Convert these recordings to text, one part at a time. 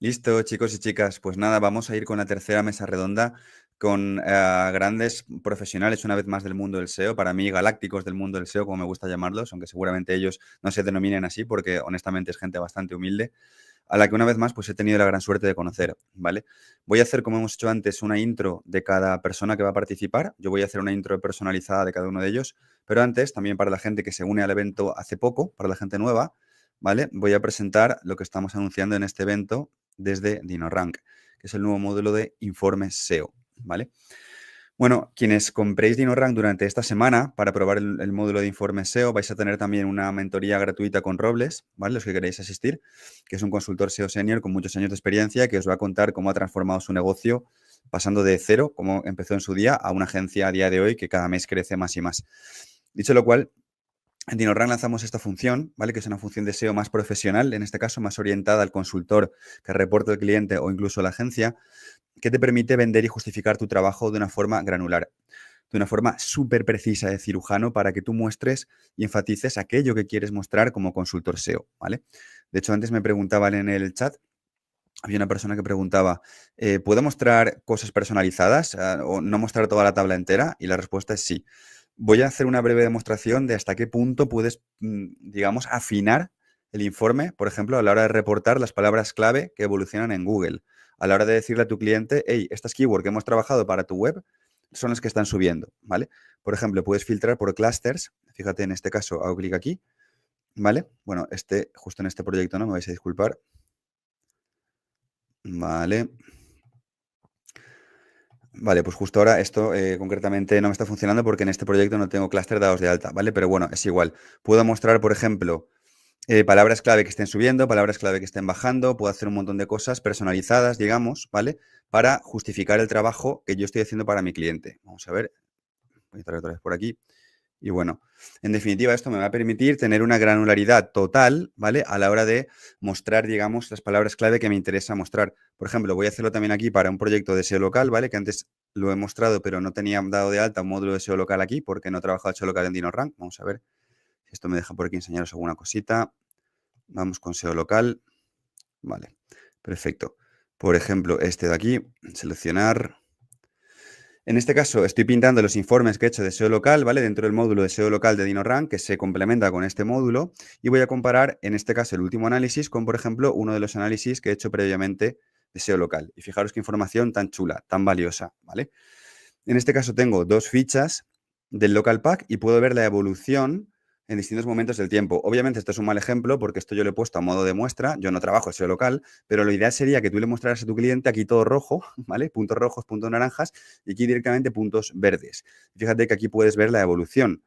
Listo, chicos y chicas. Pues nada, vamos a ir con la tercera mesa redonda con grandes profesionales, una vez más, del mundo del SEO. Para mí, galácticos del mundo del SEO, como me gusta llamarlos, aunque seguramente ellos no se denominen así, porque honestamente es gente bastante humilde, a la que una vez más pues he tenido la gran suerte de conocer, ¿vale? Voy a hacer, como hemos hecho antes, una intro de cada persona que va a participar. Yo voy a hacer una intro personalizada de cada uno de ellos, pero antes, también para la gente que se une al evento hace poco, para la gente nueva, ¿vale? Voy a presentar lo que estamos anunciando en este evento desde DinoRank, que es el nuevo módulo de informes SEO, ¿vale? Bueno, quienes compréis DinoRank durante esta semana para probar el módulo de informes SEO, vais a tener también una mentoría gratuita con Robles, ¿vale? Los que queréis asistir, que es un consultor SEO senior con muchos años de experiencia que os va a contar cómo ha transformado su negocio pasando de cero, como empezó en su día, a una agencia a día de hoy que cada mes crece más y más. Dicho lo cual, en DinoRank lanzamos esta función, ¿vale? Que es una función de SEO más profesional, en este caso más orientada al consultor que reporta al cliente o incluso a la agencia, que te permite vender y justificar tu trabajo de una forma granular, de una forma súper precisa de cirujano para que tú muestres y enfatices aquello que quieres mostrar como consultor SEO, ¿vale? De hecho, antes me preguntaban en el chat, había una persona que preguntaba, ¿puedo mostrar cosas personalizadas o no mostrar toda la tabla entera? Y la respuesta es sí. Voy a hacer una breve demostración de hasta qué punto puedes, digamos, afinar el informe, por ejemplo, a la hora de reportar las palabras clave que evolucionan en Google. A la hora de decirle a tu cliente, hey, estas keywords que hemos trabajado para tu web son las que están subiendo, ¿vale? Por ejemplo, puedes filtrar por clusters. Fíjate, en este caso, hago clic aquí, ¿vale? Bueno, justo en este proyecto no, me vais a disculpar. Vale. Vale, pues justo ahora esto concretamente no me está funcionando porque en este proyecto no tengo clúster dados de alta, ¿vale? Pero bueno, es igual. Puedo mostrar, por ejemplo, palabras clave que estén subiendo, palabras clave que estén bajando, puedo hacer un montón de cosas personalizadas, digamos, ¿vale? Para justificar el trabajo que yo estoy haciendo para mi cliente. Vamos a ver, voy a entrar otra vez por aquí. Y bueno, en definitiva, esto me va a permitir tener una granularidad total, ¿vale? A la hora de mostrar, digamos, las palabras clave que me interesa mostrar. Por ejemplo, voy a hacerlo también aquí para un proyecto de SEO local, ¿vale? Que antes lo he mostrado, pero no tenía dado de alta un módulo de SEO local aquí porque no he trabajado SEO local en DinoRank. Vamos a ver si esto me deja por aquí enseñaros alguna cosita. Vamos con SEO local. Vale, perfecto. Por ejemplo, este de aquí, seleccionar. En este caso, estoy pintando los informes que he hecho de SEO local, ¿vale? Dentro del módulo de SEO local de DinoRank, que se complementa con este módulo, y voy a comparar, en este caso, el último análisis con, por ejemplo, uno de los análisis que he hecho previamente de SEO local. Y fijaros qué información tan chula, tan valiosa, ¿vale? En este caso tengo dos fichas del local pack y puedo ver la evolución en distintos momentos del tiempo. Obviamente esto es un mal ejemplo porque esto yo lo he puesto a modo de muestra, yo no trabajo el SEO local, pero lo ideal sería que tú le mostraras a tu cliente aquí todo rojo, ¿vale? Puntos rojos, puntos naranjas y aquí directamente puntos verdes. Fíjate que aquí puedes ver la evolución.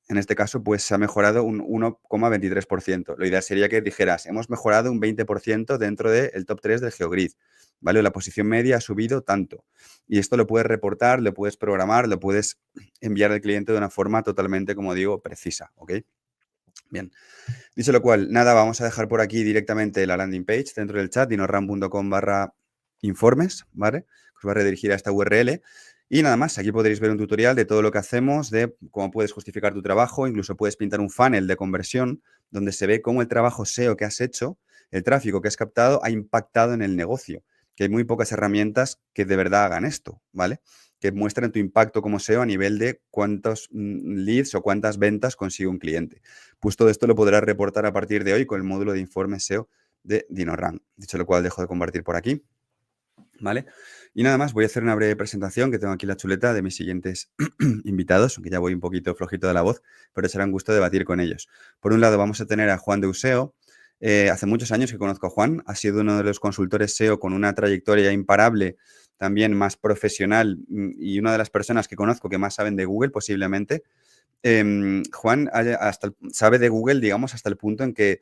En este caso, pues se ha mejorado un 1,23%. Lo ideal sería que dijeras, hemos mejorado un 20% dentro del top 3 del GeoGrid, ¿vale? La posición media ha subido tanto. Y esto lo puedes reportar, lo puedes programar, lo puedes enviar al cliente de una forma totalmente, como digo, precisa, ¿ok? Bien. Dicho lo cual, nada, vamos a dejar por aquí directamente la landing page dentro del chat, dinorram.com/informes, ¿vale? Os va a redirigir a esta URL. Y nada más, aquí podréis ver un tutorial de todo lo que hacemos, de cómo puedes justificar tu trabajo, incluso puedes pintar un funnel de conversión donde se ve cómo el trabajo SEO que has hecho, el tráfico que has captado, ha impactado en el negocio. Que hay muy pocas herramientas que de verdad hagan esto, ¿vale? Que muestren tu impacto como SEO a nivel de cuántos leads o cuántas ventas consigue un cliente. Pues todo esto lo podrás reportar a partir de hoy con el módulo de informe SEO de DinoRank. Dicho lo cual, dejo de compartir por aquí, ¿vale? Y nada más, voy a hacer una breve presentación, que tengo aquí la chuleta de mis siguientes invitados, aunque ya voy un poquito flojito de la voz, pero será un gusto debatir con ellos. Por un lado, vamos a tener a Juan de Useo. Hace muchos años que conozco a Juan, ha sido uno de los consultores SEO con una trayectoria imparable, también más profesional y una de las personas que conozco que más saben de Google posiblemente. Juan sabe de Google, digamos, hasta el punto en que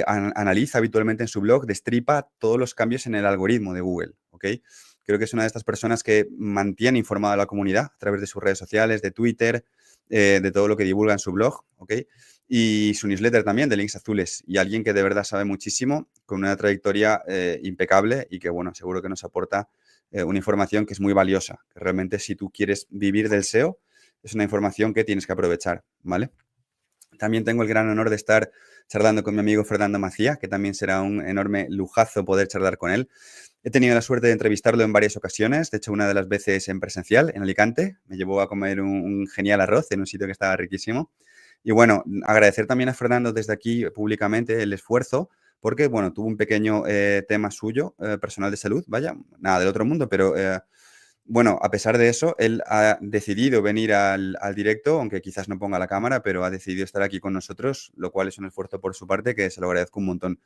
analiza habitualmente en su blog, destripa todos los cambios en el algoritmo de Google, ¿ok? Creo que es una de estas personas que mantiene informada a la comunidad a través de sus redes sociales, de Twitter, de todo lo que divulga en su blog, ¿ok? Y su newsletter también, de Links Azules. Y alguien que de verdad sabe muchísimo, con una trayectoria impecable y que, bueno, seguro que nos aporta una información que es muy valiosa. Que realmente, si tú quieres vivir del SEO, es una información que tienes que aprovechar, ¿vale? También tengo el gran honor de estar charlando con mi amigo Fernando Macía, que también será un enorme lujazo poder charlar con él. He tenido la suerte de entrevistarlo en varias ocasiones, de hecho una de las veces en presencial, en Alicante. Me llevó a comer un genial arroz en un sitio que estaba riquísimo. Y bueno, agradecer también a Fernando desde aquí públicamente el esfuerzo, porque bueno, tuvo un pequeño tema suyo, personal de salud, vaya, nada del otro mundo, pero bueno, a pesar de eso, él ha decidido venir al directo, aunque quizás no ponga la cámara, pero ha decidido estar aquí con nosotros, lo cual es un esfuerzo por su parte que se lo agradezco un montón.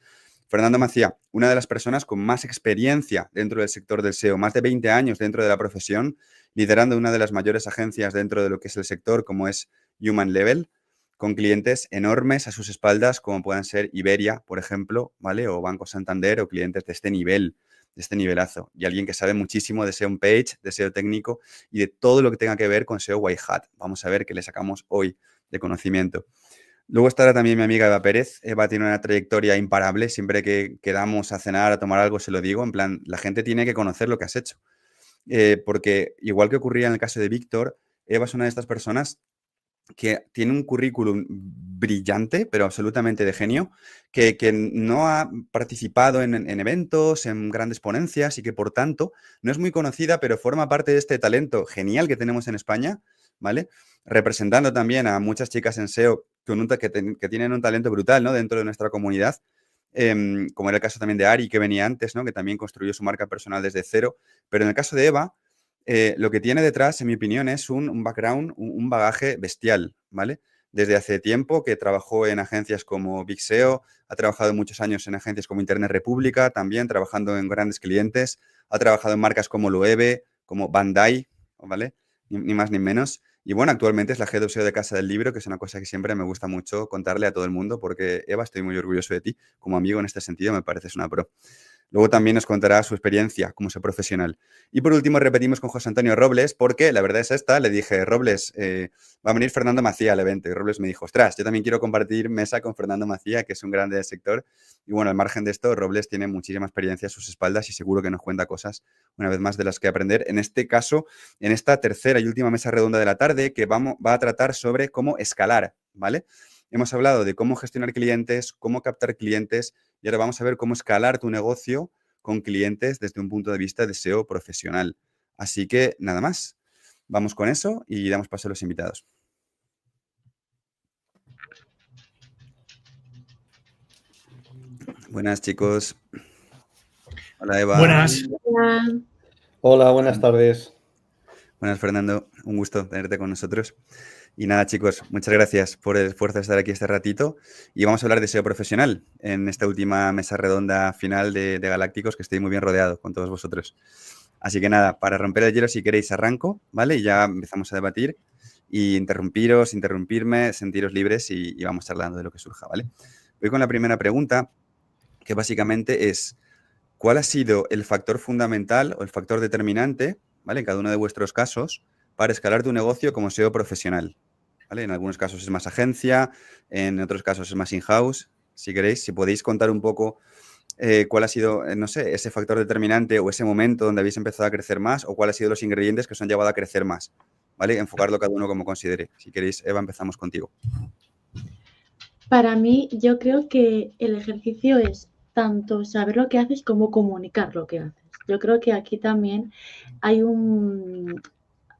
Fernando Macía, una de las personas con más experiencia dentro del sector del SEO, más de 20 años dentro de la profesión, liderando una de las mayores agencias dentro de lo que es el sector, como es Human Level, con clientes enormes a sus espaldas, como puedan ser Iberia, por ejemplo, ¿vale? O Banco Santander, o clientes de este nivel, de este nivelazo. Y alguien que sabe muchísimo de SEO on page, de SEO técnico y de todo lo que tenga que ver con SEO white hat. Vamos a ver qué le sacamos hoy de conocimiento. Luego estará también mi amiga Eva Pérez. Eva tiene una trayectoria imparable. Siempre que quedamos a cenar, a tomar algo, se lo digo. En plan, la gente tiene que conocer lo que has hecho. Porque igual que ocurría en el caso de Víctor, Eva es una de estas personas que tiene un currículum brillante, pero absolutamente de genio, que no ha participado en eventos, en grandes ponencias y que por tanto no es muy conocida, pero forma parte de este talento genial que tenemos en España, ¿vale? Representando también a muchas chicas en SEO que tienen un talento brutal, ¿no? Dentro de nuestra comunidad, como era el caso también de Ari, que venía antes, ¿no? Que también construyó su marca personal desde cero. Pero en el caso de Eva, lo que tiene detrás, en mi opinión, es un background, un bagaje bestial, ¿vale? Desde hace tiempo que trabajó en agencias como Big SEO, ha trabajado muchos años en agencias como Internet República, también trabajando en grandes clientes, ha trabajado en marcas como Loewe, como Bandai, ¿vale? Ni más ni menos. Y bueno, actualmente es la Head of SEO de Casa del Libro, que es una cosa que siempre me gusta mucho contarle a todo el mundo, porque Eva, estoy muy orgulloso de ti. Como amigo en este sentido, me pareces una pro. Luego también nos contará su experiencia como SEO profesional. Y por último, repetimos con José Antonio Robles, porque la verdad es esta, le dije, Robles, va a venir Fernando Macía al evento. Y Robles me dijo, ostras, yo también quiero compartir mesa con Fernando Macía, que es un grande del sector. Y bueno, al margen de esto, Robles tiene muchísima experiencia a sus espaldas y seguro que nos cuenta cosas, una vez más, de las que aprender. En este caso, en esta tercera y última mesa redonda de la tarde, que va a tratar sobre cómo escalar, ¿vale? Hemos hablado de cómo gestionar clientes, cómo captar clientes y ahora vamos a ver cómo escalar tu negocio con clientes desde un punto de vista de SEO profesional. Así que nada más, vamos con eso y damos paso a los invitados. Buenas, chicos. Hola, Eva. Buenas. Hola, buenas tardes. Buenas, Fernando. Un gusto tenerte con nosotros. Y nada, chicos, muchas gracias por el esfuerzo de estar aquí este ratito. Y vamos a hablar de SEO profesional en esta última mesa redonda final de Galácticos, que estoy muy bien rodeado con todos vosotros. Así que nada, para romper el hielo, si queréis, arranco, ¿vale? Y ya empezamos a debatir. Y interrumpirme, sentiros libres y vamos charlando de lo que surja, ¿vale? Voy con la primera pregunta, que básicamente es, ¿cuál ha sido el factor fundamental o el factor determinante, ¿vale? En cada uno de vuestros casos, para escalar tu negocio como SEO profesional? ¿Vale? En algunos casos es más agencia, en otros casos es más in-house. Si queréis, si podéis contar un poco cuál ha sido, no sé, ese factor determinante o ese momento donde habéis empezado a crecer más o cuáles han sido los ingredientes que os han llevado a crecer más, ¿vale? Enfocarlo cada uno como considere. Si queréis, Eva, empezamos contigo. Para mí, yo creo que el ejercicio es tanto saber lo que haces como comunicar lo que haces. Yo creo que aquí también hay un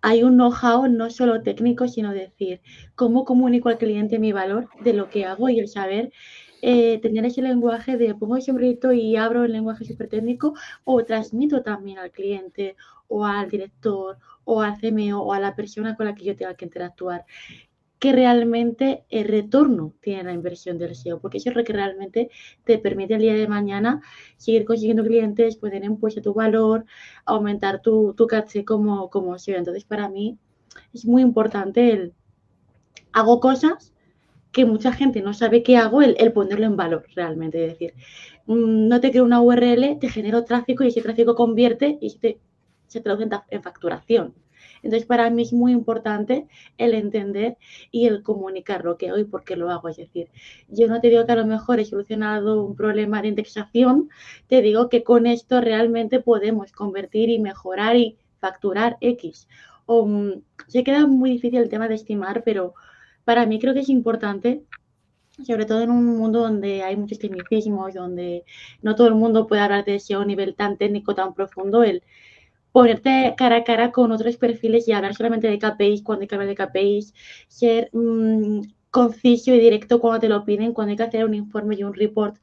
know-how no solo técnico, sino decir cómo comunico al cliente mi valor de lo que hago y el saber tener ese lenguaje de pongo el sombrerito y abro el lenguaje súper técnico o transmito también al cliente o al director o al CMO o a la persona con la que yo tenga que interactuar que realmente el retorno tiene la inversión del SEO, porque eso es lo que realmente te permite el día de mañana seguir consiguiendo clientes, poner en puesto tu valor, aumentar tu caché como SEO. Entonces, para mí es muy importante el hago cosas que mucha gente no sabe qué hago, el ponerlo en valor realmente. Es decir, no te creo una URL, te genero tráfico y ese tráfico convierte y se traduce en facturación. Entonces, para mí es muy importante el entender y el comunicar lo que hago y por qué lo hago. Es decir, yo no te digo que a lo mejor he solucionado un problema de indexación, te digo que con esto realmente podemos convertir y mejorar y facturar X. Se queda muy difícil el tema de estimar, pero para mí creo que es importante sobre todo en un mundo donde hay muchos tecnicismos, donde no todo el mundo puede hablar de SEO a un nivel tan técnico, tan profundo, el ponerte cara a cara con otros perfiles y hablar solamente de KPIs cuando hay que hablar de KPIs, ser conciso y directo cuando te lo piden, cuando hay que hacer un informe y un report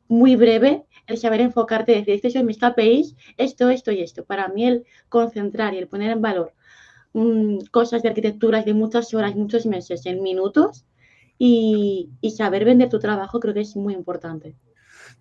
muy breve, el saber enfocarte, decir, estos son mis KPIs, esto y esto. Para mí el concentrar y el poner en valor cosas de arquitecturas de muchas horas, muchos meses en minutos y saber vender tu trabajo creo que es muy importante.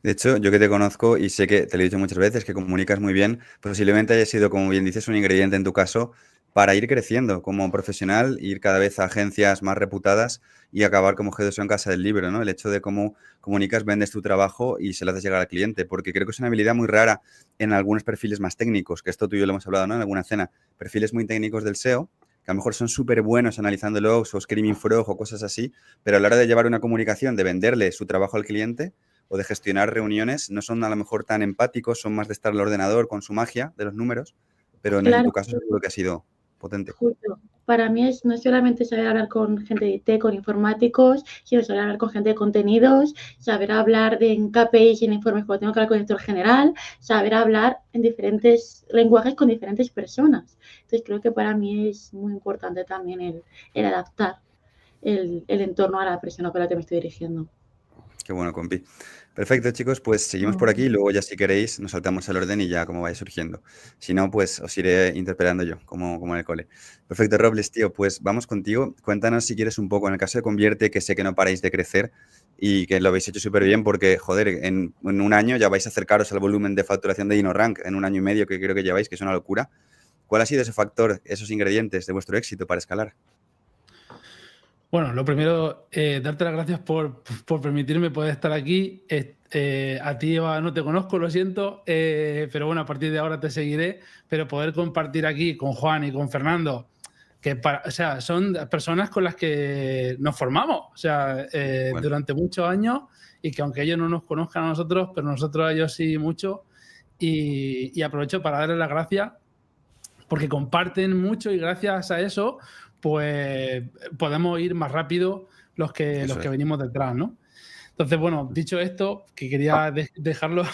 De hecho, yo que te conozco y sé que te lo he dicho muchas veces, que comunicas muy bien, posiblemente haya sido, como bien dices, un ingrediente en tu caso para ir creciendo como profesional, ir cada vez a agencias más reputadas y acabar como G2O en Casa del Libro, ¿no? El hecho de cómo comunicas, vendes tu trabajo y se lo haces llegar al cliente, porque creo que es una habilidad muy rara en algunos perfiles más técnicos, que esto tú y yo lo hemos hablado, ¿no? En alguna cena, perfiles muy técnicos del SEO, que a lo mejor son súper buenos analizando logs o Screaming Frog o cosas así, pero a la hora de llevar una comunicación, de venderle su trabajo al cliente, o de gestionar reuniones, no son a lo mejor tan empáticos, son más de estar al ordenador con su magia de los números, pero en Claro, tu caso seguro que ha sido potente. justo. Para mí no es solamente saber hablar con gente de IT, con informáticos, sino saber hablar con gente de contenidos, saber hablar en KPIs y en informes cuando tengo que hablar con el director general, saber hablar en diferentes lenguajes con diferentes personas. Entonces creo que para mí es muy importante también el adaptar el entorno a la persona con la que me estoy dirigiendo. Qué bueno, compi. Perfecto, chicos, pues seguimos por aquí y luego ya si queréis nos saltamos el orden y ya como vaya surgiendo. Si no, pues os iré interpelando yo, como en el cole. Perfecto, Robles, tío, pues vamos contigo. Cuéntanos si quieres un poco, en el caso de Convierte, que sé que no paráis de crecer y que lo habéis hecho súper bien porque, joder, en un año ya vais a acercaros al volumen de facturación de DinoRank, en un año y medio que creo que lleváis, que es una locura. ¿Cuál ha sido ese factor, esos ingredientes de vuestro éxito para escalar? Bueno, lo primero, darte las gracias por permitirme poder estar aquí. A ti, Eva, no te conozco, lo siento, pero bueno, a partir de ahora te seguiré. Pero poder compartir aquí con Juan y con Fernando, que o sea, son personas con las que nos formamos, o sea, Bueno, durante muchos años, y que aunque ellos no nos conozcan a nosotros, pero nosotros a ellos sí mucho. Y aprovecho para darles las gracias porque comparten mucho y gracias a eso pues podemos ir más rápido los que venimos detrás, ¿no? Entonces, bueno, dicho esto, que quería dejarlo,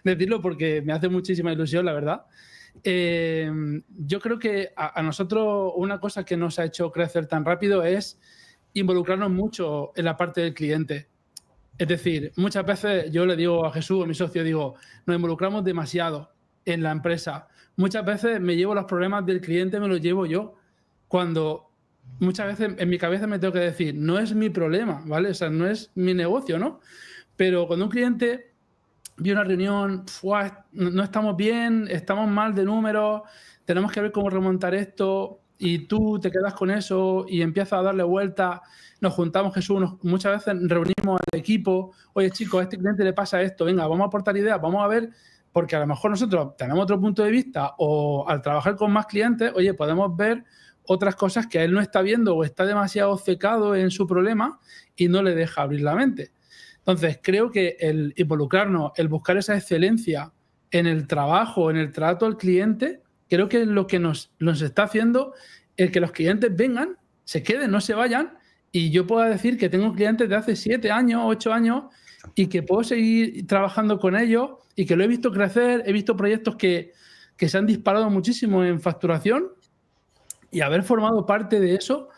decirlo porque me hace muchísima ilusión, la verdad. Yo creo que a nosotros una cosa que nos ha hecho crecer tan rápido es involucrarnos mucho en la parte del cliente. Es decir, muchas veces yo le digo a Jesús, a mi socio, digo, nos involucramos demasiado en la empresa. Muchas veces me llevo los problemas del cliente, me los llevo yo, cuando muchas veces en mi cabeza me tengo que decir, no es mi problema, ¿vale? O sea, no es mi negocio, ¿no? Pero cuando un cliente vi una reunión, no estamos bien, estamos mal de números, tenemos que ver cómo remontar esto, y tú te quedas con eso y empiezas a darle vueltas. Nos juntamos, Jesús, muchas veces reunimos al equipo, oye chicos, a este cliente le pasa esto, venga, vamos a aportar ideas, vamos a ver, porque a lo mejor nosotros tenemos otro punto de vista, o al trabajar con más clientes, oye, podemos ver otras cosas que él no está viendo o está demasiado obcecado en su problema y no le deja abrir la mente. Entonces, creo que el involucrarnos, el buscar esa excelencia en el trabajo, en el trato al cliente, creo que es lo que nos está haciendo el que los clientes vengan, se queden, no se vayan, y yo pueda decir que tengo clientes de hace 7 años, 8 años, y que puedo seguir trabajando con ellos, y que lo he visto crecer, he visto proyectos que se han disparado muchísimo en facturación, y haber formado parte de eso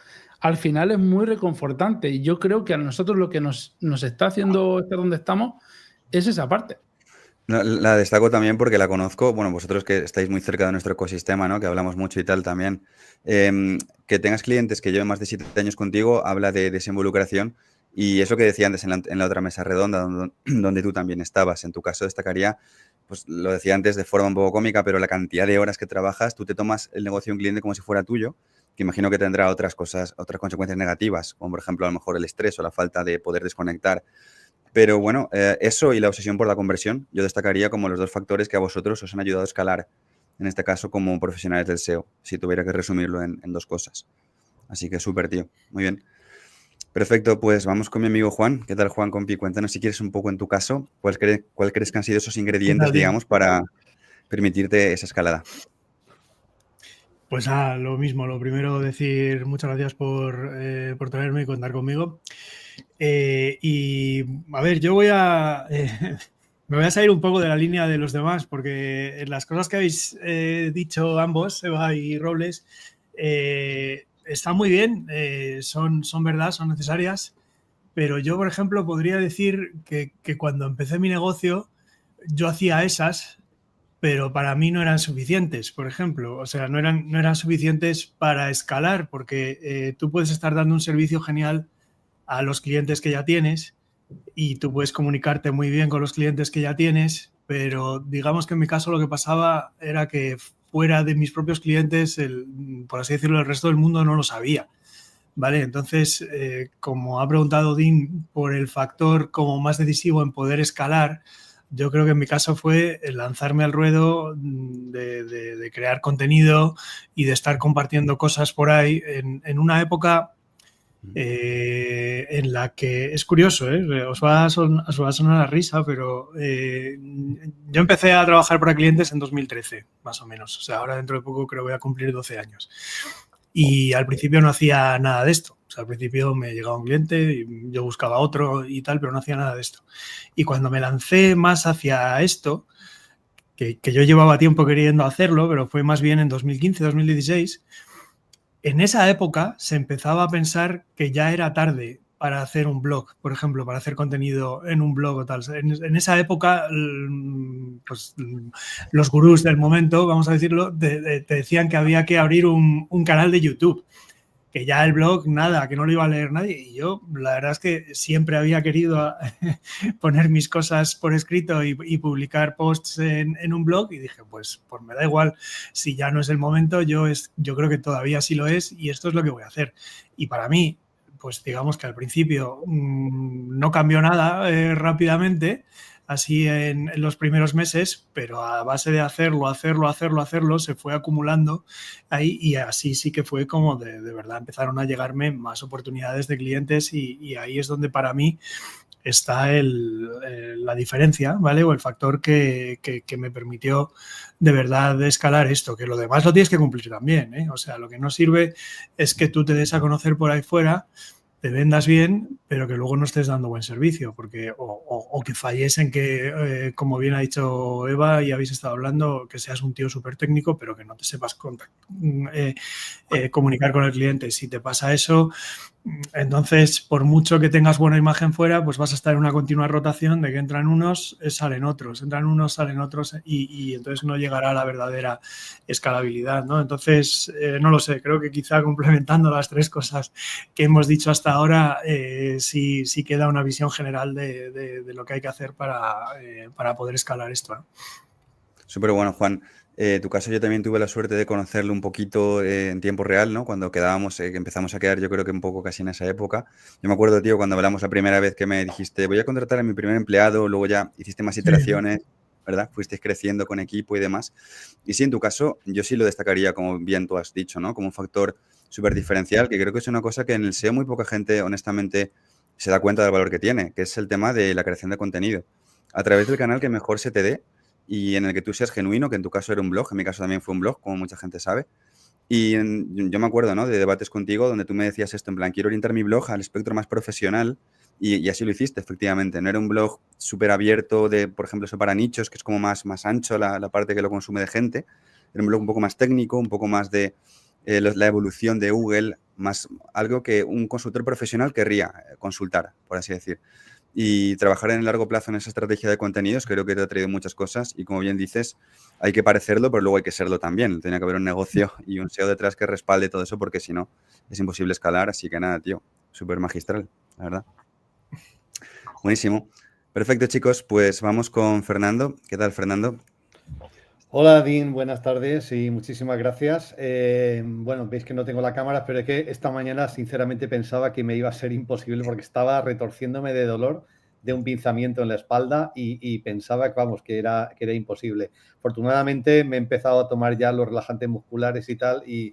al final es muy reconfortante. Y yo creo que a nosotros lo que nos está haciendo estar donde estamos es esa parte. La destaco también porque la conozco, bueno, vosotros que estáis muy cerca de nuestro ecosistema, ¿no? Que hablamos mucho y tal también. Que tengas clientes que lleven más de 7 años contigo, habla de esa involucración. Y eso que decía antes en la otra mesa redonda, donde tú también estabas, en tu caso destacaría, pues lo decía antes de forma un poco cómica, pero la cantidad de horas que trabajas, tú te tomas el negocio de un cliente como si fuera tuyo, que imagino que tendrá otras cosas, otras consecuencias negativas, como por ejemplo a lo mejor el estrés o la falta de poder desconectar. Pero bueno, eso y la obsesión por la conversión, yo destacaría como los dos factores que a vosotros os han ayudado a escalar, en este caso como profesionales del SEO, si tuviera que resumirlo en 2 cosas. Así que súper, tío. Muy bien. Perfecto, pues vamos con mi amigo Juan. ¿Qué tal, Juan, compi? Cuéntanos si quieres un poco en tu caso, cuál crees que han sido esos ingredientes, digamos, para permitirte esa escalada. Pues lo mismo. Lo primero, decir muchas gracias por tenerme y contar conmigo. Y a ver, yo me voy a salir un poco de la línea de los demás, porque las cosas que habéis dicho ambos, Eva y Robles, están muy bien, son verdad, son necesarias, pero yo, por ejemplo, podría decir que cuando empecé mi negocio, yo hacía esas, pero para mí no eran suficientes, por ejemplo. O sea, no eran suficientes para escalar, porque tú puedes estar dando un servicio genial a los clientes que ya tienes y tú puedes comunicarte muy bien con los clientes que ya tienes, pero digamos que en mi caso lo que pasaba era que fuera de mis propios clientes, por así decirlo, el resto del mundo no lo sabía. Vale, entonces, como ha preguntado Dean por el factor como más decisivo en poder escalar, yo creo que en mi caso fue el lanzarme al ruedo de crear contenido y de estar compartiendo cosas por ahí en una época en la que es curioso, os va a sonar a risa, pero yo empecé a trabajar para clientes en 2013, más o menos. O sea, ahora dentro de poco creo que voy a cumplir 12 años. Y al principio no hacía nada de esto. O sea, al principio me llegaba un cliente y yo buscaba otro y tal, pero no hacía nada de esto. Y cuando me lancé más hacia esto, que yo llevaba tiempo queriendo hacerlo, pero fue más bien en 2015, 2016, en esa época se empezaba a pensar que ya era tarde para hacer un blog, por ejemplo, para hacer contenido en un blog o tal. En esa época, pues, los gurús del momento, vamos a decirlo, te decían que había que abrir un canal de YouTube, que ya el blog, nada, que no lo iba a leer nadie. Y yo, la verdad es que siempre había querido poner mis cosas por escrito y publicar posts en un blog y dije, pues me da igual, si ya no es el momento, yo creo que todavía sí lo es y esto es lo que voy a hacer. Y para mí, pues digamos que al principio no cambió nada rápidamente, así en los primeros meses, pero a base de hacerlo, se fue acumulando ahí y así sí que fue como de verdad empezaron a llegarme más oportunidades de clientes y ahí es donde para mí está la diferencia, ¿vale? O el factor que me permitió de verdad escalar esto, que lo demás lo tienes que cumplir también, ¿eh? O sea, lo que no sirve es que tú te des a conocer por ahí fuera, te vendas bien, pero que luego no estés dando buen servicio, porque o que falles en que, como bien ha dicho Eva y habéis estado hablando, que seas un tío súper técnico, pero que no te sepas comunicar con el cliente. Si te pasa eso, entonces, por mucho que tengas buena imagen fuera, pues vas a estar en una continua rotación de que entran unos, salen otros, entran unos, salen otros y entonces no llegará a la verdadera escalabilidad, ¿no? Entonces, no lo sé, creo que quizá complementando las tres cosas que hemos dicho hasta ahora, sí queda una visión general de lo que hay que hacer para poder escalar esto, ¿no? Súper bueno, Juan. Tu caso yo también tuve la suerte de conocerlo un poquito en tiempo real, ¿no? Cuando quedábamos, que empezamos a quedar yo creo que un poco casi en esa época. Yo me acuerdo, tío, cuando hablamos la primera vez que me dijiste, voy a contratar a mi primer empleado, luego ya hiciste más iteraciones, ¿verdad? Fuiste creciendo con equipo y demás. Y sí, en tu caso, yo sí lo destacaría, como bien tú has dicho, ¿no? Como un factor súper diferencial, que creo que es una cosa que en el SEO muy poca gente, honestamente, se da cuenta del valor que tiene, que es el tema de la creación de contenido. A través del canal que mejor se te dé, y en el que tú seas genuino, que en tu caso era un blog, en mi caso también fue un blog, como mucha gente sabe. Y yo me acuerdo, ¿no?, de debates contigo donde tú me decías esto, en plan, quiero orientar mi blog al espectro más profesional y así lo hiciste, efectivamente. No era un blog súper abierto de, por ejemplo, eso para nichos, que es como más ancho la parte que lo consume de gente. Era un blog un poco más técnico, un poco más de la evolución de Google, más algo que un consultor profesional querría consultar, por así decir. Y trabajar en el largo plazo en esa estrategia de contenidos creo que te ha traído muchas cosas y como bien dices, hay que parecerlo, pero luego hay que serlo también. Tiene que haber un negocio y un SEO detrás que respalde todo eso porque si no es imposible escalar. Así que nada, tío, súper magistral, la verdad. Buenísimo. Perfecto, chicos, pues vamos con Fernando. ¿Qué tal, Fernando? Hola, Dean, buenas tardes y muchísimas gracias. Bueno, veis que no tengo la cámara, pero es que esta mañana sinceramente pensaba que me iba a ser imposible porque estaba retorciéndome de dolor de un pinzamiento en la espalda y pensaba que, vamos, que era imposible. Afortunadamente me he empezado a tomar ya los relajantes musculares y tal y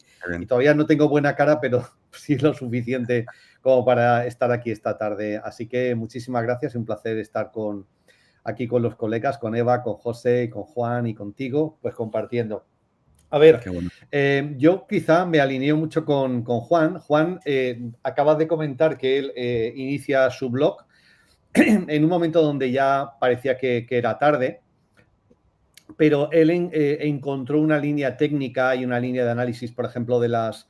todavía no tengo buena cara, pero sí lo suficiente como para estar aquí esta tarde. Así que muchísimas gracias, es un placer estar aquí con los colegas, con Eva, con José, con Juan y contigo, pues compartiendo. A ver, Qué bueno. yo quizá me alineo mucho con Juan. Juan acaba de comentar que él inicia su blog en un momento donde ya parecía que era tarde, pero él encontró una línea técnica y una línea de análisis, por ejemplo, de las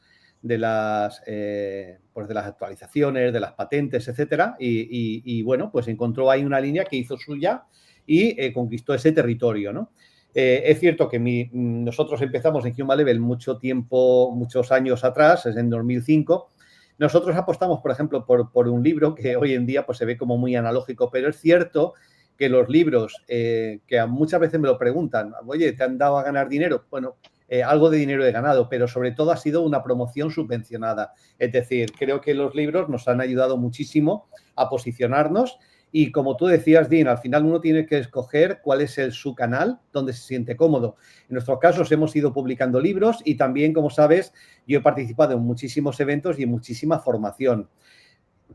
actualizaciones, de las patentes, etcétera, y bueno, pues encontró ahí una línea que hizo suya y conquistó ese territorio, ¿no? Es cierto que nosotros empezamos en Human Level muchos años atrás, es en 2005. Nosotros apostamos, por ejemplo, por un libro que hoy en día pues, se ve como muy analógico, pero es cierto que los libros, que muchas veces me lo preguntan, oye, ¿te han dado a ganar dinero? Bueno, algo de dinero he ganado, pero sobre todo ha sido una promoción subvencionada. Es decir, creo que los libros nos han ayudado muchísimo a posicionarnos y como tú decías, Dean, al final uno tiene que escoger cuál es su canal donde se siente cómodo. En nuestros casos hemos ido publicando libros y también, como sabes, yo he participado en muchísimos eventos y en muchísima formación.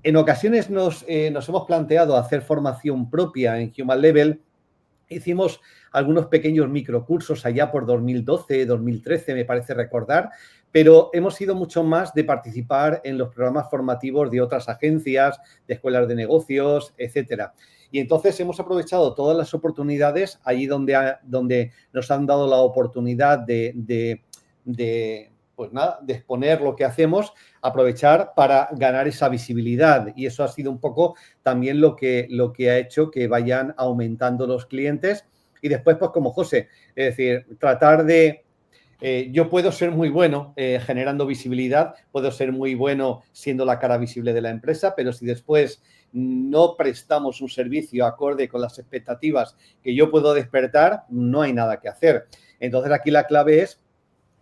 En ocasiones nos hemos planteado hacer formación propia en Human Level. Hicimos algunos pequeños microcursos allá por 2012, 2013, me parece recordar, pero hemos sido mucho más de participar en los programas formativos de otras agencias, de escuelas de negocios, etcétera. Y entonces hemos aprovechado todas las oportunidades allí donde nos han dado la oportunidad de exponer lo que hacemos, aprovechar para ganar esa visibilidad. Y eso ha sido un poco también lo que ha hecho que vayan aumentando los clientes. Y después, pues como José, es decir, tratar de... yo puedo ser muy bueno generando visibilidad, puedo ser muy bueno siendo la cara visible de la empresa, pero si después no prestamos un servicio acorde con las expectativas que yo puedo despertar, no hay nada que hacer. Entonces, aquí la clave es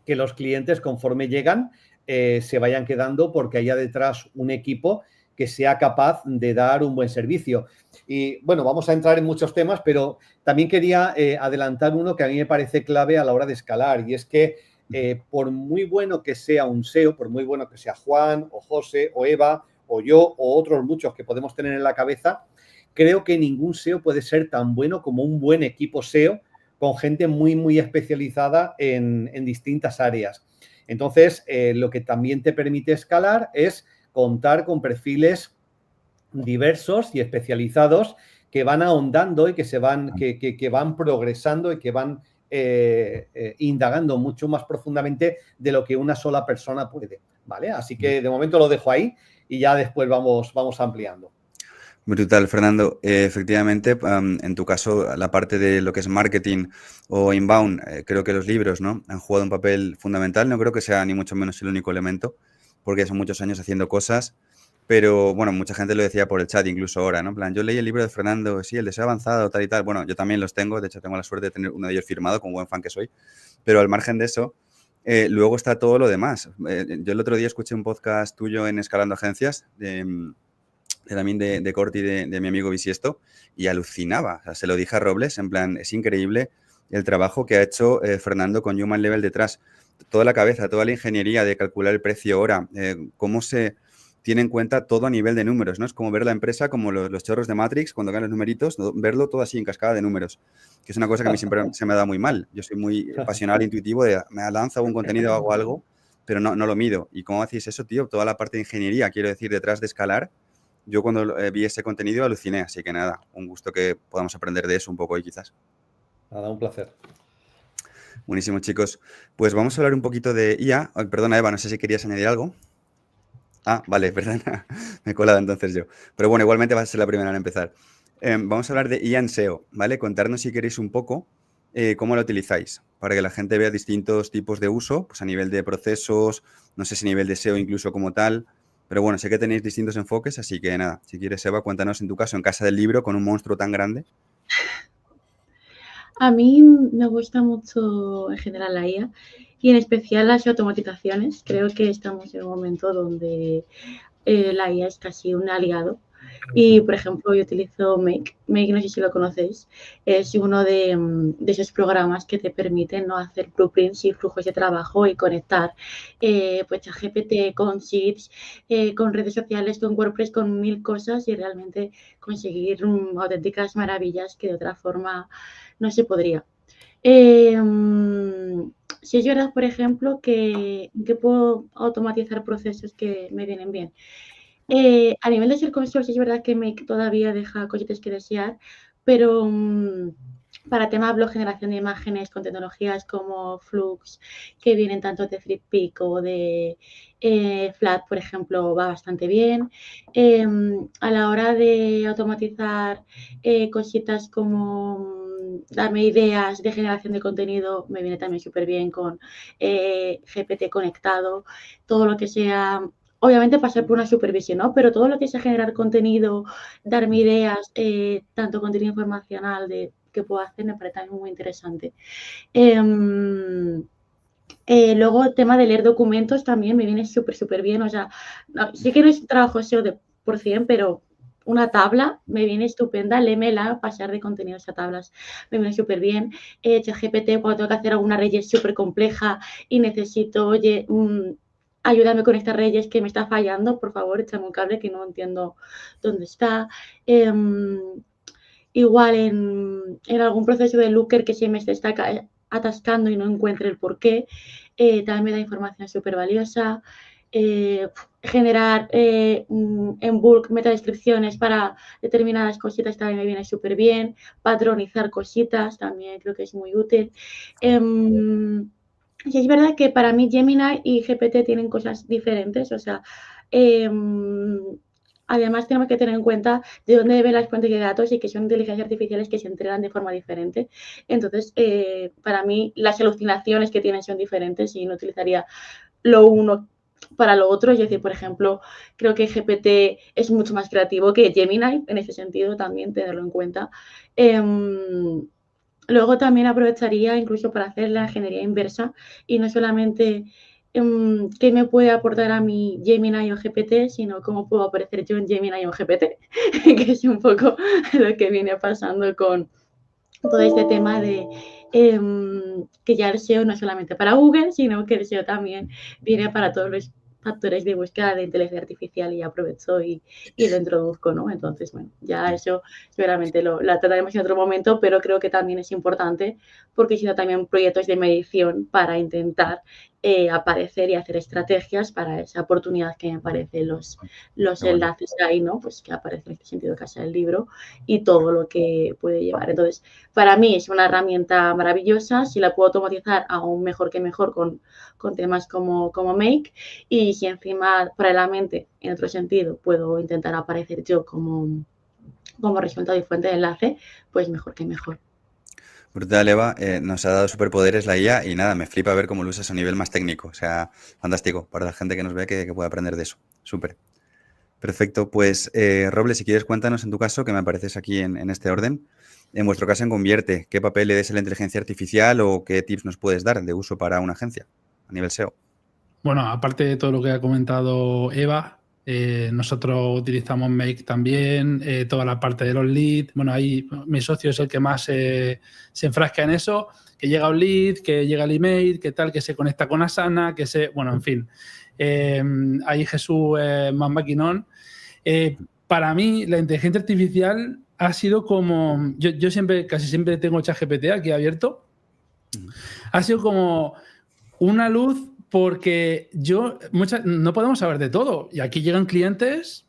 que los clientes, conforme llegan, se vayan quedando porque haya detrás un equipo que sea capaz de dar un buen servicio. Y, bueno, vamos a entrar en muchos temas, pero también quería adelantar uno que a mí me parece clave a la hora de escalar, y es que por muy bueno que sea un SEO, por muy bueno que sea Juan o José o Eva o yo o otros muchos que podemos tener en la cabeza, creo que ningún SEO puede ser tan bueno como un buen equipo SEO con gente muy, muy especializada en distintas áreas. Entonces, lo que también te permite escalar es contar con perfiles diversos y especializados que van ahondando y que van progresando y que van indagando mucho más profundamente de lo que una sola persona puede, ¿vale? Así que de momento lo dejo ahí y ya después vamos ampliando. Brutal, Fernando. Efectivamente, en tu caso, la parte de lo que es marketing o inbound, creo que los libros, ¿no?, han jugado un papel fundamental. No creo que sea ni mucho menos el único elemento, porque son muchos años haciendo cosas. Pero, bueno, mucha gente lo decía por el chat, incluso ahora, ¿no? En plan, yo leí el libro de Fernando, sí, el deseo avanzado, tal y tal. Bueno, yo también los tengo. De hecho, tengo la suerte de tener uno de ellos firmado, como buen fan que soy. Pero al margen de eso, luego está todo lo demás. Yo el otro día escuché un podcast tuyo en Escalando Agencias, también de Corti, de mi amigo Bisiesto, y alucinaba. O sea, se lo dije a Robles, en plan, es increíble el trabajo que ha hecho Fernando con Human Level detrás. Toda la cabeza, toda la ingeniería de calcular el precio hora, cómo se tiene en cuenta todo a nivel de números, ¿no? Es como ver la empresa como los chorros de Matrix, cuando ganan los numeritos, verlo todo así en cascada de números, que es una cosa que a mí siempre se me da muy mal. Yo soy muy pasional, intuitivo, me lanzo un contenido, hago algo, pero no lo mido. ¿Y cómo hacéis eso, tío? Toda la parte de ingeniería, quiero decir, detrás de escalar. Yo cuando vi ese contenido aluciné, así que nada, un gusto que podamos aprender de eso un poco hoy quizás. Nada, un placer. Buenísimo, chicos. Pues vamos a hablar un poquito de IA. Oh, perdona, Eva, no sé si querías añadir algo. Ah, vale, perdona, me he colado entonces yo. Pero bueno, igualmente va a ser la primera en empezar. Vamos a hablar de IA en SEO, ¿vale? Contarnos si queréis un poco cómo la utilizáis, para que la gente vea distintos tipos de uso, pues a nivel de procesos, no sé si a nivel de SEO incluso como tal. Pero bueno, sé que tenéis distintos enfoques, así que nada, si quieres, Eva, cuéntanos en tu caso, en Casa del Libro, con un monstruo tan grande. A mí me gusta mucho en general la IA y en especial las automatizaciones. Creo que estamos en un momento donde la IA es casi un aliado. Y, por ejemplo, yo utilizo Make. Make, no sé si lo conocéis, es uno de esos programas que te permiten, ¿no?, hacer blueprints y flujos de trabajo y conectar pues a GPT con Sheets, con redes sociales, con WordPress, con 1000 cosas y realmente conseguir auténticas maravillas que de otra forma no se podría. si es verdad, por ejemplo, que puedo automatizar procesos que me vienen bien. A nivel de ser console, sí es verdad que Make todavía deja cositas que desear, pero para tema blog, generación de imágenes con tecnologías como Flux, que vienen tanto de FreePic o de Flat, por ejemplo, va bastante bien. A la hora de automatizar cositas como darme ideas de generación de contenido, me viene también súper bien con GPT conectado, todo lo que sea. Obviamente pasar por una supervisión, ¿no? Pero todo lo que sea generar contenido, darme ideas, tanto contenido informacional que puedo hacer, me parece también muy interesante. Luego, el tema de leer documentos también me viene súper bien. O sea, no, sí que no es trabajo SEO de por 100, pero una tabla me viene estupenda. Léemela, pasar de contenidos a tablas me viene súper bien. ChatGPT, cuando tengo que hacer alguna reyes súper compleja y necesito, oye, ayúdame con esta reyes que me está fallando, por favor, échame un cable que no entiendo dónde está. Igual en algún proceso de Looker que se me está atascando y no encuentre el porqué, también me da información súper valiosa. Generar en bulk metadescripciones para determinadas cositas también me viene súper bien. Patronizar cositas también creo que es muy útil. Sí, es verdad que para mí Gemini y GPT tienen cosas diferentes, o sea, además tenemos que tener en cuenta de dónde deben las fuentes de datos y que son inteligencias artificiales que se entrenan de forma diferente. Entonces, para mí las alucinaciones que tienen son diferentes y no utilizaría lo uno para lo otro. Es decir, por ejemplo, creo que GPT es mucho más creativo que Gemini, en ese sentido también tenerlo en cuenta. Luego también aprovecharía incluso para hacer la ingeniería inversa y no solamente qué me puede aportar a mi Gemini o GPT, sino cómo puedo aparecer yo en Gemini o GPT, que es un poco lo que viene pasando con todo este tema de que ya el SEO no es solamente para Google, sino que el SEO también viene para todos los factores de búsqueda de inteligencia artificial y aprovecho y lo introduzco, ¿no? Entonces, bueno, ya eso seguramente lo trataremos en otro momento, pero creo que también es importante porque si no también proyectos de medición para intentar aparecer y hacer estrategias para esa oportunidad que me aparecen los enlaces ahí, ¿no? Pues que aparece en este sentido casa del libro y todo lo que puede llevar. Entonces, para mí es una herramienta maravillosa, si la puedo automatizar aún mejor que mejor con temas como Make, y si encima paralelamente, en otro sentido, puedo intentar aparecer yo como resultado y fuente de enlace, pues mejor que mejor. Brutal, Eva. Nos ha dado superpoderes la IA y nada, me flipa ver cómo lo usas a nivel más técnico. O sea, fantástico para la gente que nos ve que pueda aprender de eso. Súper. Perfecto. Pues, Roble, si quieres, cuéntanos en tu caso, que me apareces aquí en este orden. En vuestro caso, en Convierte, ¿qué papel le des a la inteligencia artificial o qué tips nos puedes dar de uso para una agencia a nivel SEO? Bueno, aparte de todo lo que ha comentado Eva, nosotros utilizamos Make también, toda la parte de los leads. Bueno, ahí mi socio es el que más se enfrasca en eso, que llega un lead, que llega el email, que tal, que se conecta con Asana, que se... Bueno, en fin. Ahí Jesús más maquinón. Para mí, la inteligencia artificial ha sido como... Yo siempre, casi siempre tengo ChatGPT aquí abierto. Ha sido como una luz porque no podemos saber de todo. Y aquí llegan clientes,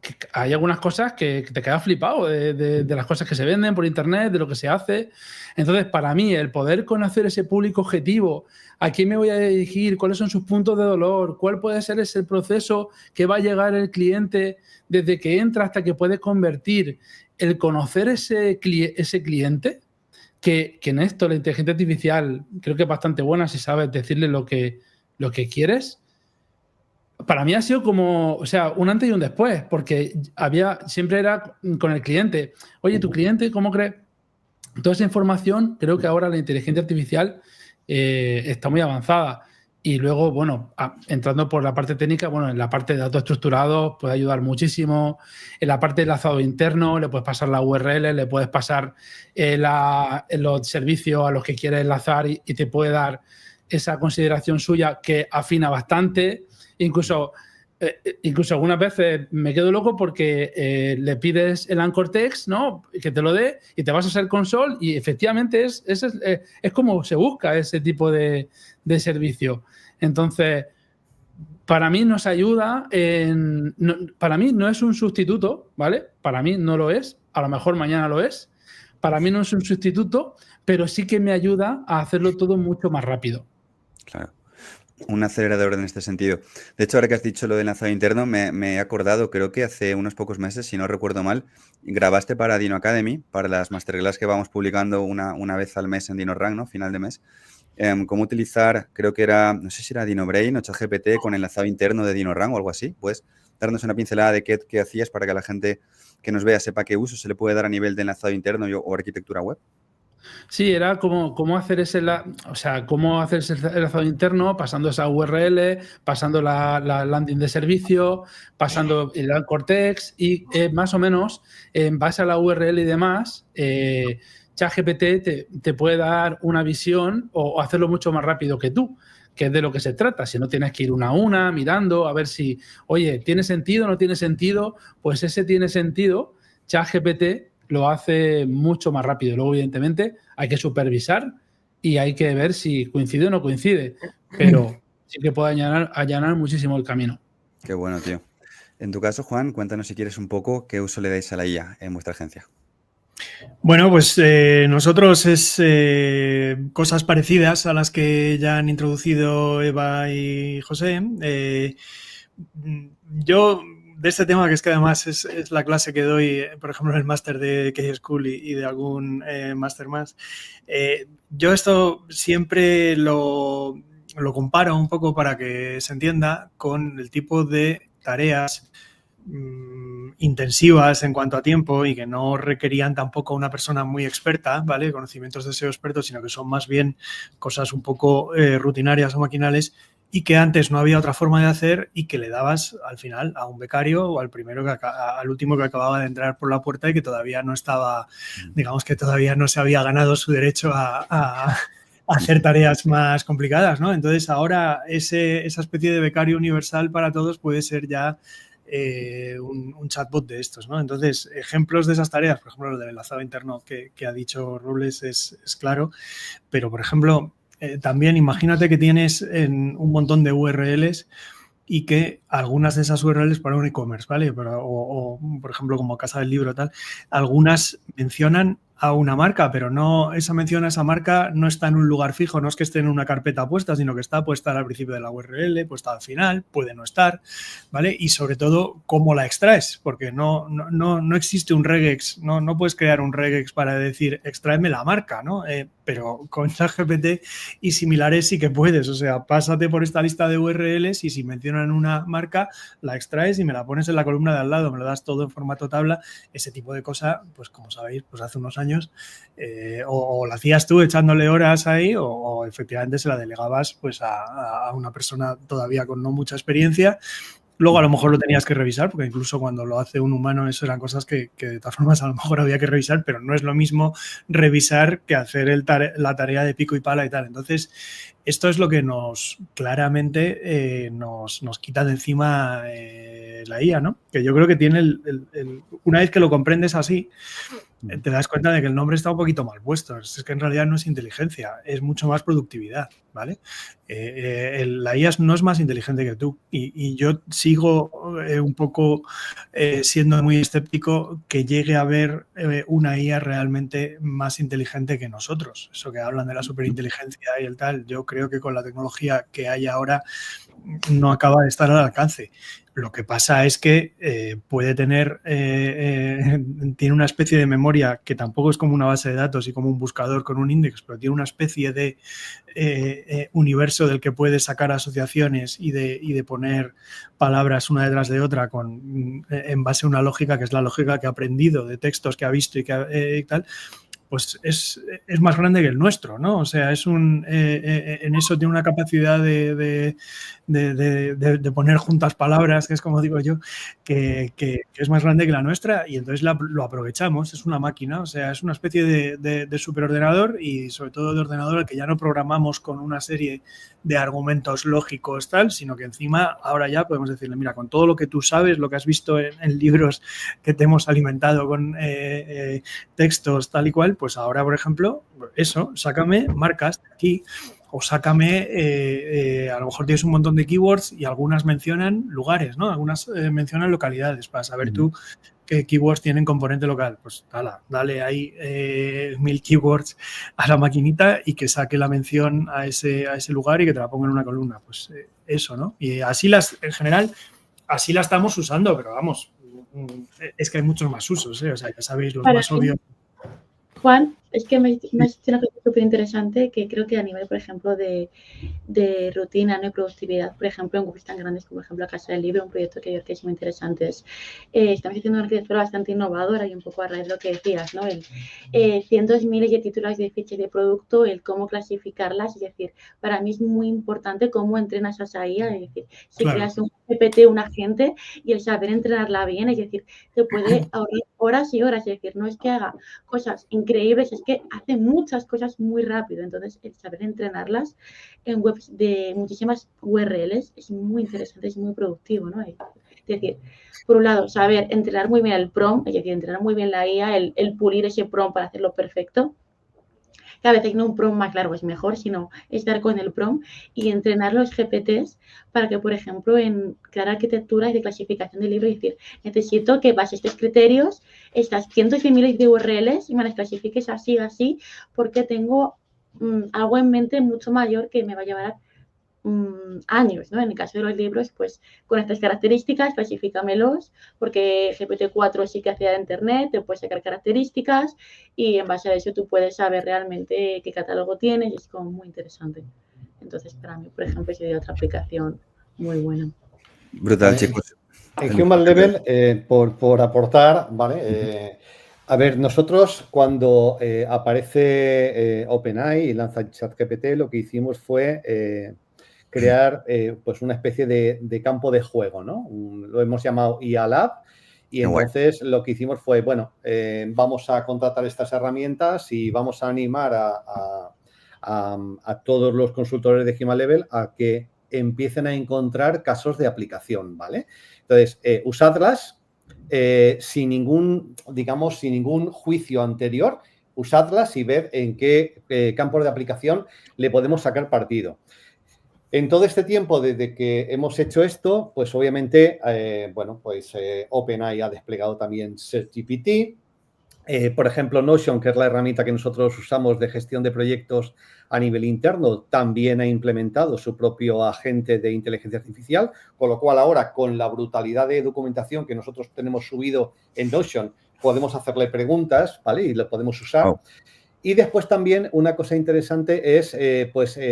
que hay algunas cosas que te quedas flipado de las cosas que se venden por internet, de lo que se hace. Entonces, para mí, el poder conocer ese público objetivo, a quién me voy a dirigir, cuáles son sus puntos de dolor, cuál puede ser ese proceso que va a llegar el cliente desde que entra hasta que puede convertir, el conocer ese cliente, que en esto la inteligencia artificial creo que es bastante buena si sabes decirle lo que quieres. Para mí ha sido como, o sea, un antes y un después, porque siempre era con el cliente. Oye, ¿tu cliente cómo cree? Toda esa información, creo que ahora la inteligencia artificial está muy avanzada. Y luego, bueno, entrando por la parte técnica, bueno, en la parte de datos estructurados puede ayudar muchísimo. En la parte de enlazado interno le puedes pasar la URL, le puedes pasar los servicios a los que quieres enlazar y te puede dar esa consideración suya que afina bastante. Incluso incluso algunas veces me quedo loco porque le pides el Anchor Text, ¿no? Que te lo dé y te vas a Search Console y efectivamente es como se busca ese tipo de servicio. Entonces, para mí nos ayuda para mí no es un sustituto, ¿vale? Para mí no lo es, a lo mejor mañana lo es. Para mí no es un sustituto, pero sí que me ayuda a hacerlo todo mucho más rápido. Claro. Un acelerador en este sentido. De hecho, ahora que has dicho lo del enlazado interno, me he acordado, creo que hace unos pocos meses, si no recuerdo mal, grabaste para Dino Academy, para las masterclass que vamos publicando una vez al mes en DinoRank, ¿no? Final de mes. Cómo utilizar, creo que era, no sé si era DinoBrain o ChatGPT con enlazado interno de DinoRank o algo así. Puedes darnos una pincelada de qué hacías para que la gente que nos vea sepa qué uso se le puede dar a nivel de enlazado interno o arquitectura web. Sí, era cómo hacer ese enlazado interno, pasando esa URL, pasando la landing de servicio, pasando el Anchor Text y más o menos en base a la URL y demás, ChatGPT te puede dar una visión o hacerlo mucho más rápido que tú, que es de lo que se trata. Si no tienes que ir una a una mirando a ver si, oye, ¿tiene sentido o no tiene sentido? Pues ese tiene sentido. ChatGPT lo hace mucho más rápido. Luego, evidentemente, hay que supervisar y hay que ver si coincide o no coincide. Pero sí que puede allanar muchísimo el camino. Qué bueno, tío. En tu caso, Juan, cuéntanos si quieres un poco qué uso le dais a la IA en vuestra agencia. Bueno, pues nosotros es cosas parecidas a las que ya han introducido Eva y José. Yo, de este tema, que es que además es la clase que doy, por ejemplo, en el máster de K-School y de algún máster más, yo esto siempre lo comparo un poco para que se entienda con el tipo de tareas intensivas en cuanto a tiempo y que no requerían tampoco una persona muy experta, ¿vale? Conocimientos de SEO expertos, sino que son más bien cosas un poco rutinarias o maquinales y que antes no había otra forma de hacer y que le dabas al final a un becario o al último que acababa de entrar por la puerta y que todavía no estaba, digamos que todavía no se había ganado su derecho a hacer tareas más complicadas, ¿no? Entonces ahora esa especie de becario universal para todos puede ser ya un chatbot de estos, ¿no? Entonces, ejemplos de esas tareas, por ejemplo, lo del enlazado interno que ha dicho Robles es claro, pero, por ejemplo, también imagínate que tienes un montón de URLs y que algunas de esas URLs para un e-commerce, ¿vale? O, por ejemplo, como Casa del Libro, tal, algunas mencionan a una marca, pero no, esa mención a esa marca no está en un lugar fijo, no es que esté en una carpeta puesta, sino que está puesta al principio de la URL, puesta al final, puede no estar, ¿vale? Y sobre todo, ¿cómo la extraes? Porque no existe un regex, no puedes crear un regex para decir, extráeme la marca, ¿no? Pero con ChatGPT y similares sí que puedes, o sea, pásate por esta lista de URLs y si mencionan una marca, la extraes y me la pones en la columna de al lado, me lo das todo en formato tabla, ese tipo de cosa, pues como sabéis, pues hace unos años o lo hacías tú echándole horas ahí o efectivamente se la delegabas pues a una persona todavía con no mucha experiencia. Luego a lo mejor lo tenías que revisar, porque incluso cuando lo hace un humano eso eran cosas que de todas formas a lo mejor había que revisar, pero no es lo mismo revisar que hacer la tarea de pico y pala y tal. Entonces, esto es lo que claramente nos quita de encima la IA, ¿no? Que yo creo que tiene una vez que lo comprendes así, te das cuenta de que el nombre está un poquito mal puesto. Es que en realidad no es inteligencia, es mucho más productividad, ¿vale? La IA no es más inteligente que tú y yo sigo un poco siendo muy escéptico que llegue a haber una IA realmente más inteligente que nosotros. Eso que hablan de la superinteligencia y el tal, yo creo que con la tecnología que hay ahora no acaba de estar al alcance. Lo que pasa es que puede tener, tiene una especie de memoria que tampoco es como una base de datos y como un buscador con un index, pero tiene una especie de universo del que puede sacar asociaciones y de poner palabras una detrás de otra en base a una lógica que es la lógica que ha aprendido de textos que ha visto y tal. pues es más grande que el nuestro, ¿no? O sea, en eso tiene una capacidad de poner juntas palabras, que es como digo yo, que es más grande que la nuestra, y entonces lo aprovechamos. Es una máquina, o sea, es una especie de superordenador, y sobre todo de ordenador al que ya no programamos con una serie de argumentos lógicos tal, sino que encima ahora ya podemos decirle, mira, con todo lo que tú sabes, lo que has visto en libros que te hemos alimentado con textos tal y cual, pues ahora, por ejemplo, eso, sácame marcas de aquí, o sácame, a lo mejor tienes un montón de keywords y algunas mencionan lugares, ¿no? Algunas mencionan localidades, para saber tú qué keywords tienen componente local. Pues dale ahí 1000 keywords a la maquinita y que saque la mención a ese lugar y que te la ponga en una columna. Pues eso, ¿no? Y así en general, así la estamos usando, pero vamos, es que hay muchos más usos, ¿eh? O sea, ya sabéis, los más obvios. Juan, es que me has dicho una cosa súper interesante que creo que a nivel, por ejemplo, de rutina, ¿no? Y productividad, por ejemplo, en grupos tan grandes como, por ejemplo, Casa del Libro, un proyecto que yo creo que es muy interesante. Estamos haciendo una arquitectura bastante innovadora y un poco a raíz de lo que decías, ¿no? Cientos, miles de títulos de fichas de producto, el cómo clasificarlas, es decir, para mí es muy importante cómo entrenas a esa IA, es decir, si creas un GPT, un agente, y el saber entrenarla bien, es decir, te puede ahorrar horas y horas, es decir, no es que haga cosas increíbles, es que hace muchas cosas muy rápido. Entonces, el saber entrenarlas en webs de muchísimas URLs es muy interesante, es muy productivo, ¿no? Es decir, por un lado, saber entrenar muy bien el prompt, es decir, entrenar muy bien la IA, el pulir ese prompt para hacerlo perfecto. Que a veces no un prompt más largo es mejor, sino estar con el prompt y entrenar los GPTs para que, por ejemplo, en crear arquitectura y de clasificación de libros, es decir, necesito que bases estos criterios, estas cientos de miles de URLs y me las clasifiques así, porque tengo algo en mente mucho mayor que me va a llevar años, ¿no? En el caso de los libros, pues con estas características, clasifícamelos, porque GPT-4 sí que hace de internet, te puede sacar características y en base a eso tú puedes saber realmente qué catálogo tienes y es como muy interesante. Entonces, para mí, por ejemplo, sería otra aplicación muy buena. Brutal, chicos. En Human Level, por aportar, ¿vale? A ver, nosotros cuando aparece OpenAI y lanza ChatGPT, lo que hicimos fue crear pues una especie de campo de juego, ¿no? Lo hemos llamado IA Lab y entonces lo que hicimos fue, bueno, vamos a contratar estas herramientas y vamos a animar a todos los consultores de Human Level a que empiecen a encontrar casos de aplicación, ¿vale? Entonces, usadlas sin ningún juicio anterior, usadlas y ver en qué campos de aplicación le podemos sacar partido. En todo este tiempo, desde que hemos hecho esto, pues obviamente, OpenAI ha desplegado también SearchGPT. Por ejemplo, Notion, que es la herramienta que nosotros usamos de gestión de proyectos a nivel interno, también ha implementado su propio agente de inteligencia artificial, con lo cual ahora, con la brutalidad de documentación que nosotros tenemos subido en Notion, podemos hacerle preguntas, ¿vale? Y lo podemos usar. Oh. Y después también una cosa interesante es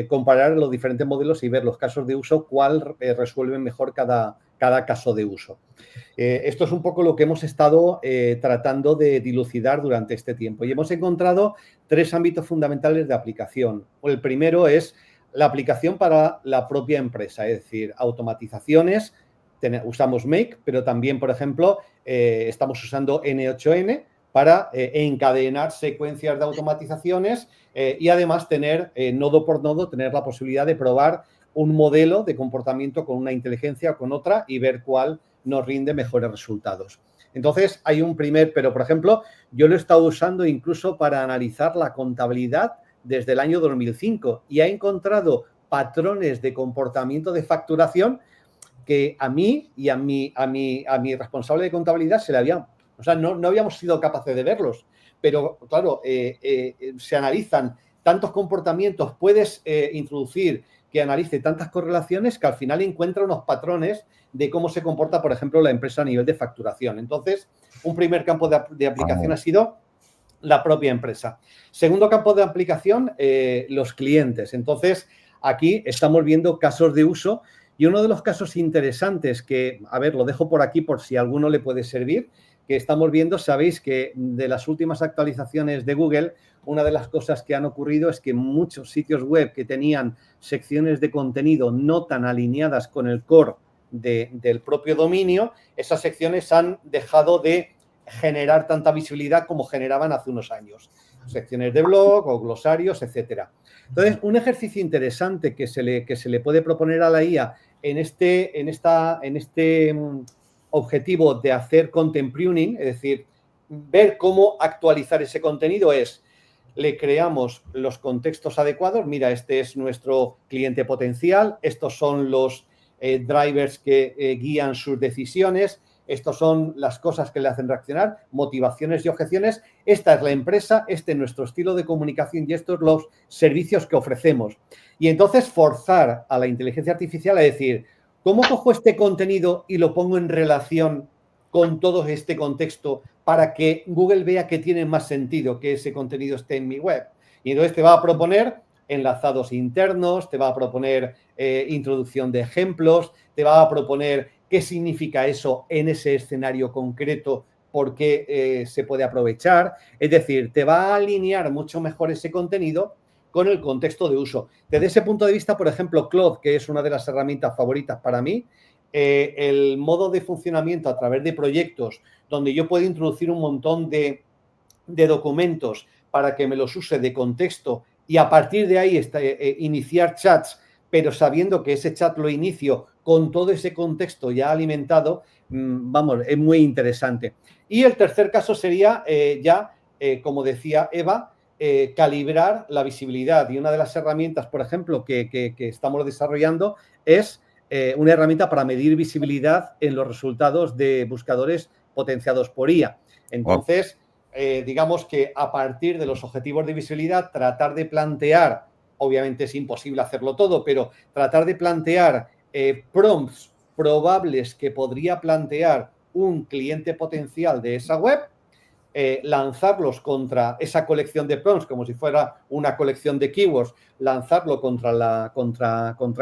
comparar los diferentes modelos y ver los casos de uso, cuál resuelve mejor cada caso de uso. Esto es un poco lo que hemos estado tratando de dilucidar durante este tiempo y hemos encontrado 3 ámbitos fundamentales de aplicación. El primero es la aplicación para la propia empresa, es decir, automatizaciones. Usamos Make, pero también, por ejemplo, estamos usando N8N para encadenar secuencias de automatizaciones y además tener, nodo por nodo, tener la posibilidad de probar un modelo de comportamiento con una inteligencia o con otra y ver cuál nos rinde mejores resultados. Entonces, hay un pero por ejemplo, yo lo he estado usando incluso para analizar la contabilidad desde el año 2005 y he encontrado patrones de comportamiento de facturación que a mí y a mi responsable de contabilidad se le habían... O sea, no habíamos sido capaces de verlos, pero claro, se analizan tantos comportamientos, puedes introducir que analice tantas correlaciones que al final encuentra unos patrones de cómo se comporta, por ejemplo, la empresa a nivel de facturación. Entonces, un primer campo de aplicación ha sido la propia empresa. Segundo campo de aplicación, los clientes. Entonces, aquí estamos viendo casos de uso y uno de los casos interesantes que, a ver, lo dejo por aquí por si a alguno le puede servir, que estamos viendo, sabéis que de las últimas actualizaciones de Google, una de las cosas que han ocurrido es que muchos sitios web que tenían secciones de contenido no tan alineadas con el core del propio dominio, esas secciones han dejado de generar tanta visibilidad como generaban hace unos años. Secciones de blog o glosarios, etcétera. Entonces, un ejercicio interesante que se le puede proponer a la IA en este objetivo de hacer content pruning, es decir, ver cómo actualizar ese contenido, es: le creamos los contextos adecuados. Mira, este es nuestro cliente potencial, estos son los drivers que guían sus decisiones, estas son las cosas que le hacen reaccionar, motivaciones y objeciones, esta es la empresa, este es nuestro estilo de comunicación y estos los servicios que ofrecemos. Y entonces forzar a la inteligencia artificial a decir: ¿cómo cojo este contenido y lo pongo en relación con todo este contexto para que Google vea que tiene más sentido que ese contenido esté en mi web? Y entonces te va a proponer enlazados internos, te va a proponer introducción de ejemplos, te va a proponer qué significa eso en ese escenario concreto, por qué se puede aprovechar. Es decir, te va a alinear mucho mejor ese contenido con el contexto de uso. Desde ese punto de vista, por ejemplo, Claude, que es una de las herramientas favoritas para mí, el modo de funcionamiento a través de proyectos donde yo puedo introducir un montón de documentos para que me los use de contexto y a partir de ahí iniciar chats, pero sabiendo que ese chat lo inicio con todo ese contexto ya alimentado, vamos, es muy interesante. Y el tercer caso sería como decía Eva, calibrar la visibilidad. Y una de las herramientas, por ejemplo, que estamos desarrollando es una herramienta para medir visibilidad en los resultados de buscadores potenciados por IA. Entonces, digamos que a partir de los objetivos de visibilidad, tratar de plantear, obviamente es imposible hacerlo todo, pero tratar de plantear prompts probables que podría plantear un cliente potencial de esa web, lanzarlos contra esa colección de prompts como si fuera una colección de keywords, lanzarlo contra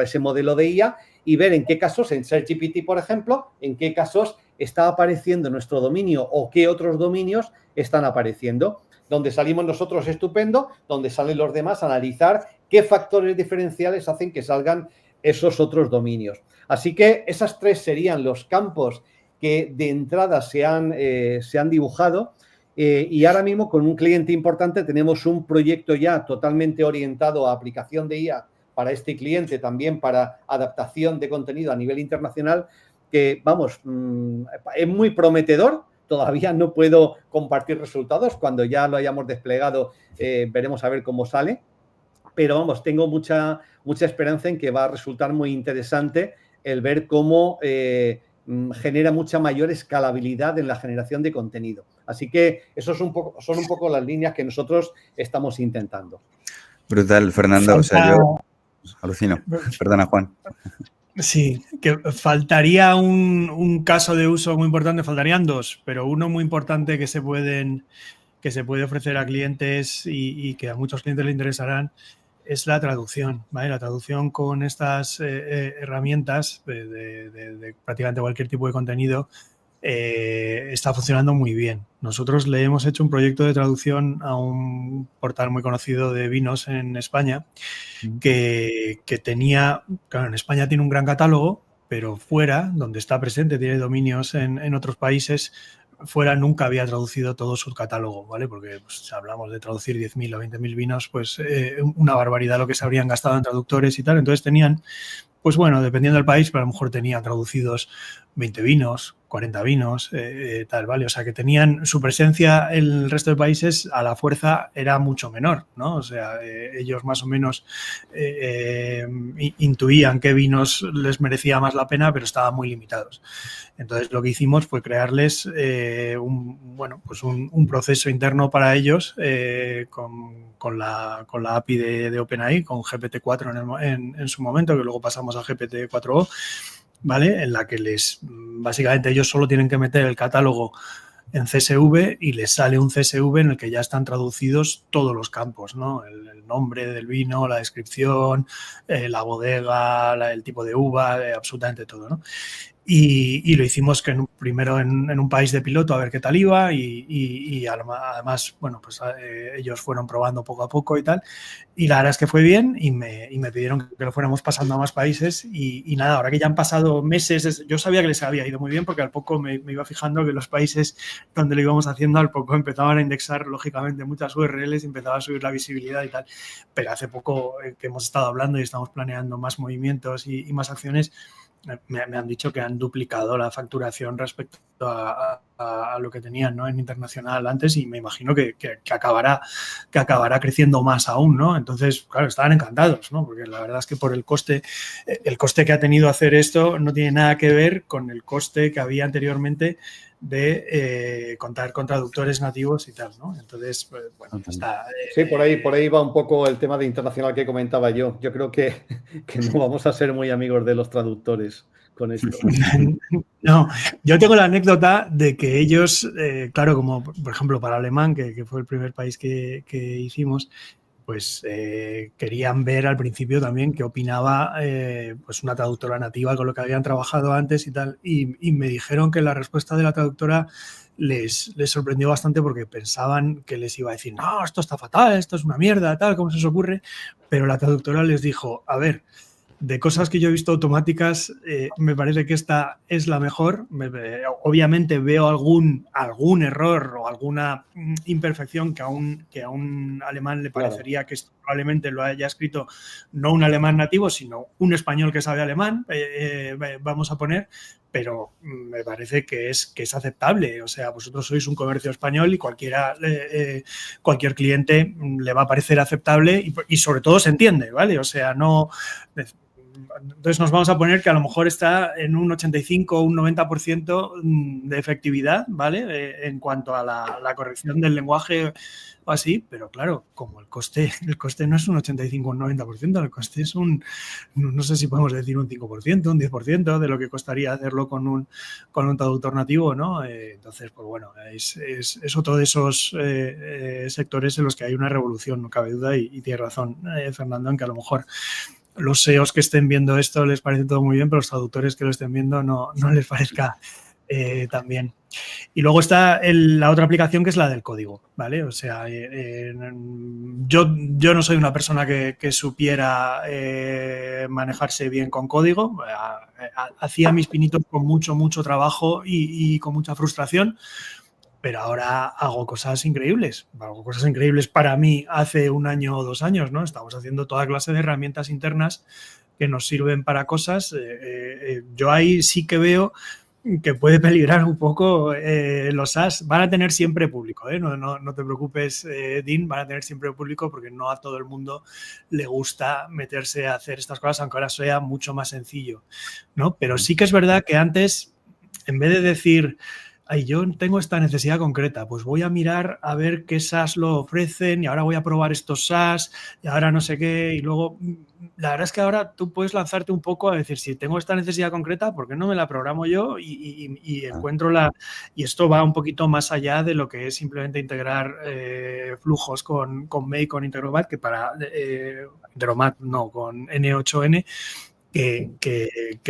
ese modelo de IA y ver en qué casos, en SearchGPT, por ejemplo, en qué casos está apareciendo nuestro dominio o qué otros dominios están apareciendo. Donde salimos nosotros, estupendo, donde salen los demás, analizar qué factores diferenciales hacen que salgan esos otros dominios. Así que esas tres serían los campos que de entrada se han dibujado. Y ahora mismo con un cliente importante tenemos un proyecto ya totalmente orientado a aplicación de IA para este cliente, también para adaptación de contenido a nivel internacional, que, vamos, es muy prometedor. Todavía no puedo compartir resultados. Cuando ya lo hayamos desplegado, veremos a ver cómo sale. Pero, vamos, tengo mucha esperanza en que va a resultar muy interesante el ver cómo genera mucha mayor escalabilidad en la generación de contenido. Así que eso son un poco las líneas que nosotros estamos intentando. Brutal, Fernando. O sea, yo alucino. Perdona, Juan. Sí, que faltaría un caso de uso muy importante, faltarían dos, pero uno muy importante que se puede ofrecer a clientes y que a muchos clientes le interesarán es la traducción, ¿vale? La traducción con estas herramientas de prácticamente cualquier tipo de contenido está funcionando muy bien. Nosotros le hemos hecho un proyecto de traducción a un portal muy conocido de vinos en España que tenía, claro, en España tiene un gran catálogo, pero fuera, donde está presente, tiene dominios en otros países, fuera nunca había traducido todo su catálogo, ¿vale? Porque pues, si hablamos de traducir 10.000 o 20.000 vinos, pues una barbaridad lo que se habrían gastado en traductores y tal. Entonces tenían, pues bueno, dependiendo del país, pero a lo mejor tenían traducidos 20 vinos, 40 vinos, tal, ¿vale? O sea, que tenían su presencia en el resto de países a la fuerza era mucho menor, ¿no? O sea, ellos más o menos intuían qué vinos les merecía más la pena, pero estaban muy limitados. Entonces, lo que hicimos fue crearles un proceso interno para ellos con la API de OpenAI, con GPT-4 en su momento, que luego pasamos a GPT-4o, ¿vale? En la que básicamente ellos solo tienen que meter el catálogo en CSV y les sale un CSV en el que ya están traducidos todos los campos, ¿no? El nombre del vino, la descripción, la bodega, el tipo de uva, absolutamente todo, ¿no? Y lo hicimos primero en un país de piloto a ver qué tal iba y además, bueno, pues ellos fueron probando poco a poco y tal. Y la verdad es que fue bien y me pidieron que lo fuéramos pasando a más países y nada, ahora que ya han pasado meses, yo sabía que les había ido muy bien porque al poco me iba fijando que los países donde lo íbamos haciendo al poco empezaban a indexar lógicamente muchas URLs y empezaba a subir la visibilidad y tal. Pero hace poco que hemos estado hablando y estamos planeando más movimientos y más acciones, me han dicho que han duplicado la facturación respecto a lo que tenían, ¿no?, en internacional antes y me imagino que acabará creciendo más aún, ¿no? Entonces, claro, estaban encantados, ¿no? Porque la verdad es que por el coste que ha tenido hacer esto no tiene nada que ver con el coste que había anteriormente de contar con traductores nativos y tal, ¿no? Entonces, pues, bueno, está... Sí, por ahí va un poco el tema de internacional que comentaba yo. Yo creo que no vamos a ser muy amigos de los traductores con esto. No, yo tengo la anécdota de que ellos, claro, como por ejemplo para alemán, que fue el primer país que hicimos, pues querían ver al principio también qué opinaba pues una traductora nativa con lo que habían trabajado antes y tal. Y me dijeron que la respuesta de la traductora les sorprendió bastante porque pensaban que les iba a decir, no, esto está fatal, esto es una mierda, tal, ¿cómo se os ocurre? Pero la traductora les dijo, a ver, de cosas que yo he visto automáticas, me parece que esta es la mejor. Obviamente veo algún error o alguna imperfección que a un alemán le parecería que esto probablemente lo haya escrito no un alemán nativo, sino un español que sabe alemán, vamos a poner, pero me parece que es aceptable. O sea, vosotros sois un comercio español y cualquier cliente le va a parecer aceptable y sobre todo se entiende, ¿vale? O sea, no... Entonces nos vamos a poner que a lo mejor está en un 85 o un 90% de efectividad, ¿vale? En cuanto a la corrección del lenguaje o así, pero claro, como el coste no es un 85 o un 90%, el coste es no sé si podemos decir un 5%, un 10% de lo que costaría hacerlo con un traductor nativo, ¿no? Entonces, pues bueno, es otro de esos sectores en los que hay una revolución, no cabe duda, y tiene razón Fernando en que a lo mejor los SEOs que estén viendo esto les parece todo muy bien, pero los traductores que lo estén viendo no les parezca tan bien. Y luego está la otra aplicación que es la del código, ¿vale? O sea, yo no soy una persona que supiera manejarse bien con código. Hacía mis pinitos con mucho trabajo y con mucha frustración. Pero ahora hago cosas increíbles para mí hace un año o 2 años, ¿no? Estamos haciendo toda clase de herramientas internas que nos sirven para cosas. Yo ahí sí que veo que puede peligrar un poco los SaaS. Van a tener siempre público, ¿eh? No te preocupes, Dean, van a tener siempre público porque no a todo el mundo le gusta meterse a hacer estas cosas, aunque ahora sea mucho más sencillo, ¿no? Pero sí que es verdad que antes, en vez de decir... Ay, yo tengo esta necesidad concreta, pues voy a mirar a ver qué SaaS lo ofrecen y ahora voy a probar estos SaaS y ahora no sé qué y luego, la verdad es que ahora tú puedes lanzarte un poco a decir, si tengo esta necesidad concreta, ¿por qué no me la programo yo y encuentro y esto va un poquito más allá de lo que es simplemente integrar flujos con Make, con Integromat, que para Integromat no, con N8N, que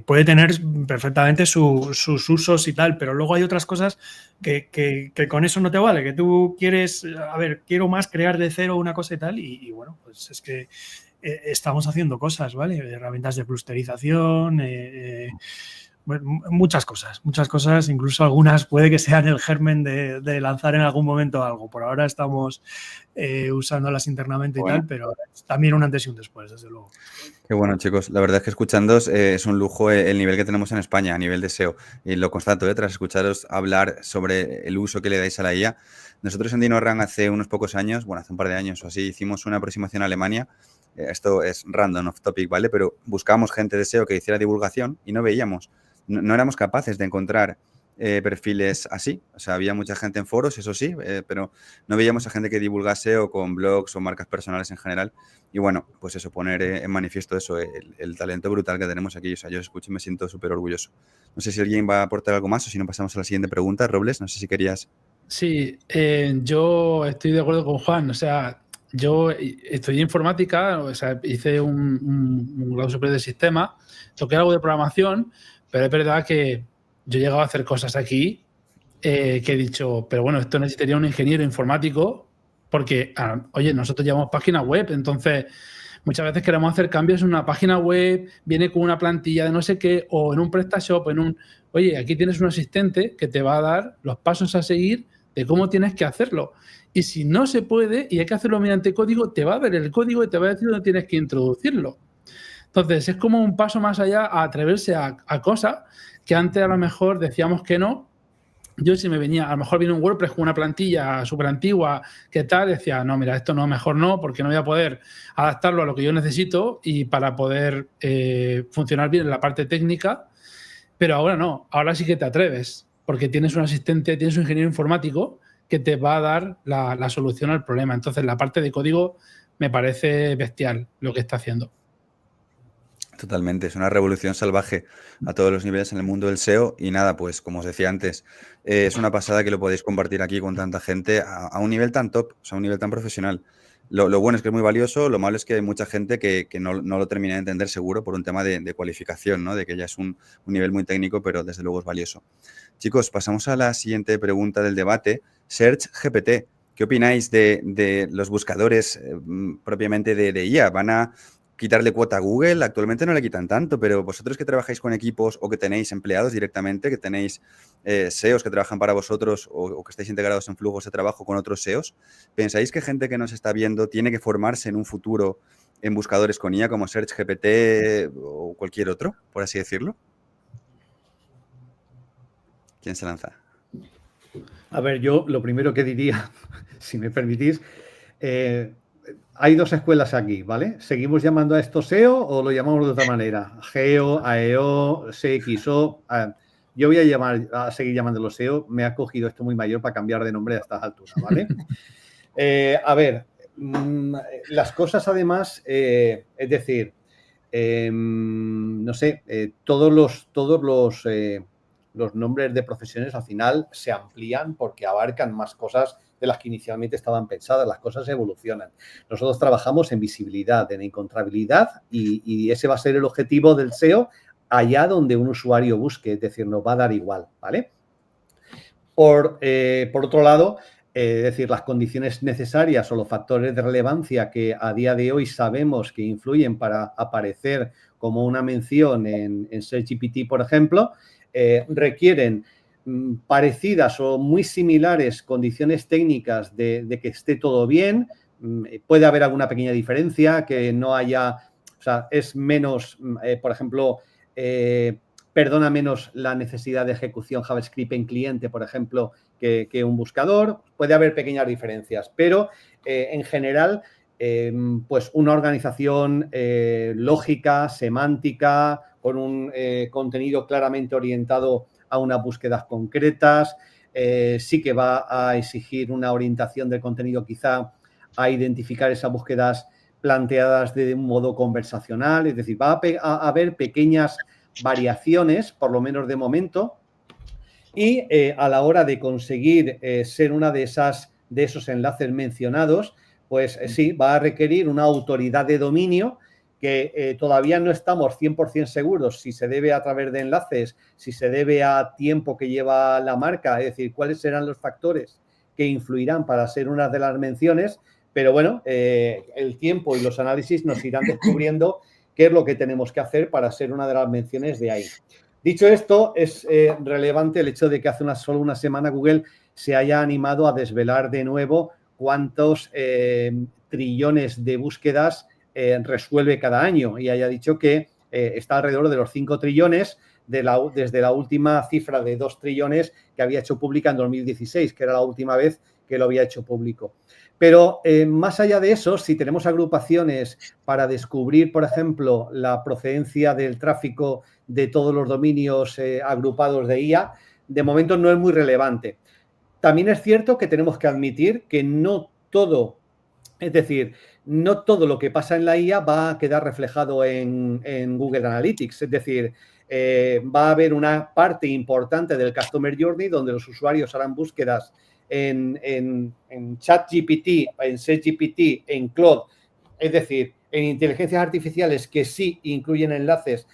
puede tener perfectamente sus usos y tal, pero luego hay otras cosas que con eso no te vale, que tú quieres, a ver, quiero más crear de cero una cosa y tal, y bueno, pues es que estamos haciendo cosas, ¿vale? Herramientas de clusterización, bueno, muchas cosas, incluso algunas puede que sean el germen de lanzar en algún momento algo. Por ahora estamos usándolas internamente y tal, pero también un antes y un después, desde luego. Qué bueno, chicos. La verdad es que escuchándoos es un lujo el nivel que tenemos en España a nivel de SEO. Y lo constato, tras escucharos hablar sobre el uso que le dais a la IA. Nosotros en DinoRank hace unos pocos años, bueno, hace un par de años o así, hicimos una aproximación a Alemania. Esto es random, off topic, ¿vale? Pero buscábamos gente de SEO que hiciera divulgación y no veíamos. No éramos capaces de encontrar perfiles así. O sea, había mucha gente en foros, eso sí, pero no veíamos a gente que divulgase o con blogs o marcas personales en general. Y bueno, pues eso, poner en manifiesto eso, el talento brutal que tenemos aquí. O sea, yo escucho y me siento súper orgulloso. No sé si alguien va a aportar algo más o si no pasamos a la siguiente pregunta. Robles, no sé si querías... Sí, yo estoy de acuerdo con Juan. O sea, yo estudié informática, o sea, hice un grado superior de sistema, toqué algo de programación, pero es verdad que yo he llegado a hacer cosas aquí que he dicho, pero bueno, esto necesitaría un ingeniero informático porque, oye, nosotros llevamos página web, entonces muchas veces queremos hacer cambios en una página web, viene con una plantilla de no sé qué, o en un PrestaShop, oye, aquí tienes un asistente que te va a dar los pasos a seguir de cómo tienes que hacerlo. Y si no se puede y hay que hacerlo mediante código, te va a ver el código y te va a decir dónde tienes que introducirlo. Entonces, es como un paso más allá a atreverse a cosas que antes a lo mejor decíamos que no. Yo si me venía, a lo mejor viene un WordPress con una plantilla súper antigua, ¿qué tal? Decía, no, mira, esto no, mejor no, porque no voy a poder adaptarlo a lo que yo necesito y para poder funcionar bien en la parte técnica. Pero ahora no, ahora sí que te atreves, porque tienes un asistente, tienes un ingeniero informático que te va a dar la solución al problema. Entonces, la parte de código me parece bestial lo que está haciendo. Totalmente, es una revolución salvaje a todos los niveles en el mundo del SEO y nada, pues como os decía antes, es una pasada que lo podéis compartir aquí con tanta gente a un nivel tan top, o sea, a un nivel tan profesional. Lo bueno es que es muy valioso, lo malo es que hay mucha gente que no lo termina de entender seguro por un tema de cualificación, ¿no? De que ya es un nivel muy técnico, pero desde luego es valioso. Chicos, pasamos a la siguiente pregunta del debate. SearchGPT, ¿qué opináis de los buscadores propiamente de IA? ¿Van a quitarle cuota a Google? Actualmente no le quitan tanto, pero vosotros que trabajáis con equipos o que tenéis empleados directamente, que tenéis SEOs que trabajan para vosotros o que estáis integrados en flujos de trabajo con otros SEOs, ¿pensáis que gente que nos está viendo tiene que formarse en un futuro en buscadores con IA como SearchGPT o cualquier otro, por así decirlo? ¿Quién se lanza? A ver, yo lo primero que diría, si me permitís, hay dos escuelas aquí, ¿vale? ¿Seguimos llamando a esto SEO o lo llamamos de otra manera? GEO, AEO, CXO. Yo voy a seguir llamándolo SEO. Me ha cogido esto muy mayor para cambiar de nombre a estas alturas, ¿vale? A ver, las cosas además, es decir, no sé, todos los nombres de profesiones al final se amplían porque abarcan más cosas de las que inicialmente estaban pensadas. Las cosas evolucionan. Nosotros trabajamos en visibilidad, en encontrabilidad y ese va a ser el objetivo del SEO allá donde un usuario busque, es decir, nos va a dar igual, ¿vale? Por otro lado, es decir, las condiciones necesarias o los factores de relevancia que a día de hoy sabemos que influyen para aparecer como una mención en SearchGPT, por ejemplo, requieren parecidas o muy similares condiciones técnicas de que esté todo bien. Puede haber alguna pequeña diferencia, que no haya, o sea, es menos, por ejemplo, perdona menos la necesidad de ejecución JavaScript en cliente, por ejemplo, que un buscador. Puede haber pequeñas diferencias, pero en general, pues una organización lógica, semántica, con un contenido claramente orientado a unas búsquedas concretas, sí que va a exigir una orientación del contenido quizá a identificar esas búsquedas planteadas de un modo conversacional, es decir, va a haber pequeñas variaciones, por lo menos de momento, y a la hora de conseguir ser una de esos enlaces mencionados, pues sí, va a requerir una autoridad de dominio que todavía no estamos 100% seguros si se debe a través de enlaces, si se debe a tiempo que lleva la marca, es decir, cuáles serán los factores que influirán para ser una de las menciones, pero bueno, el tiempo y los análisis nos irán descubriendo qué es lo que tenemos que hacer para ser una de las menciones de ahí. Dicho esto, es relevante el hecho de que hace solo una semana Google se haya animado a desvelar de nuevo cuántos trillones de búsquedas resuelve cada año y haya dicho que está alrededor de los 5 trillones desde la última cifra de 2 trillones que había hecho pública en 2016, que era la última vez que lo había hecho público. Pero más allá de eso, si tenemos agrupaciones para descubrir, por ejemplo, la procedencia del tráfico de todos los dominios agrupados de IA, de momento no es muy relevante. También es cierto que tenemos que admitir que no todo, es decir, no todo lo que pasa en la IA va a quedar reflejado en Google Analytics. Es decir, va a haber una parte importante del Customer Journey donde los usuarios harán búsquedas en ChatGPT, en SearchGPT, en Claude, es decir, en inteligencias artificiales que sí incluyen enlaces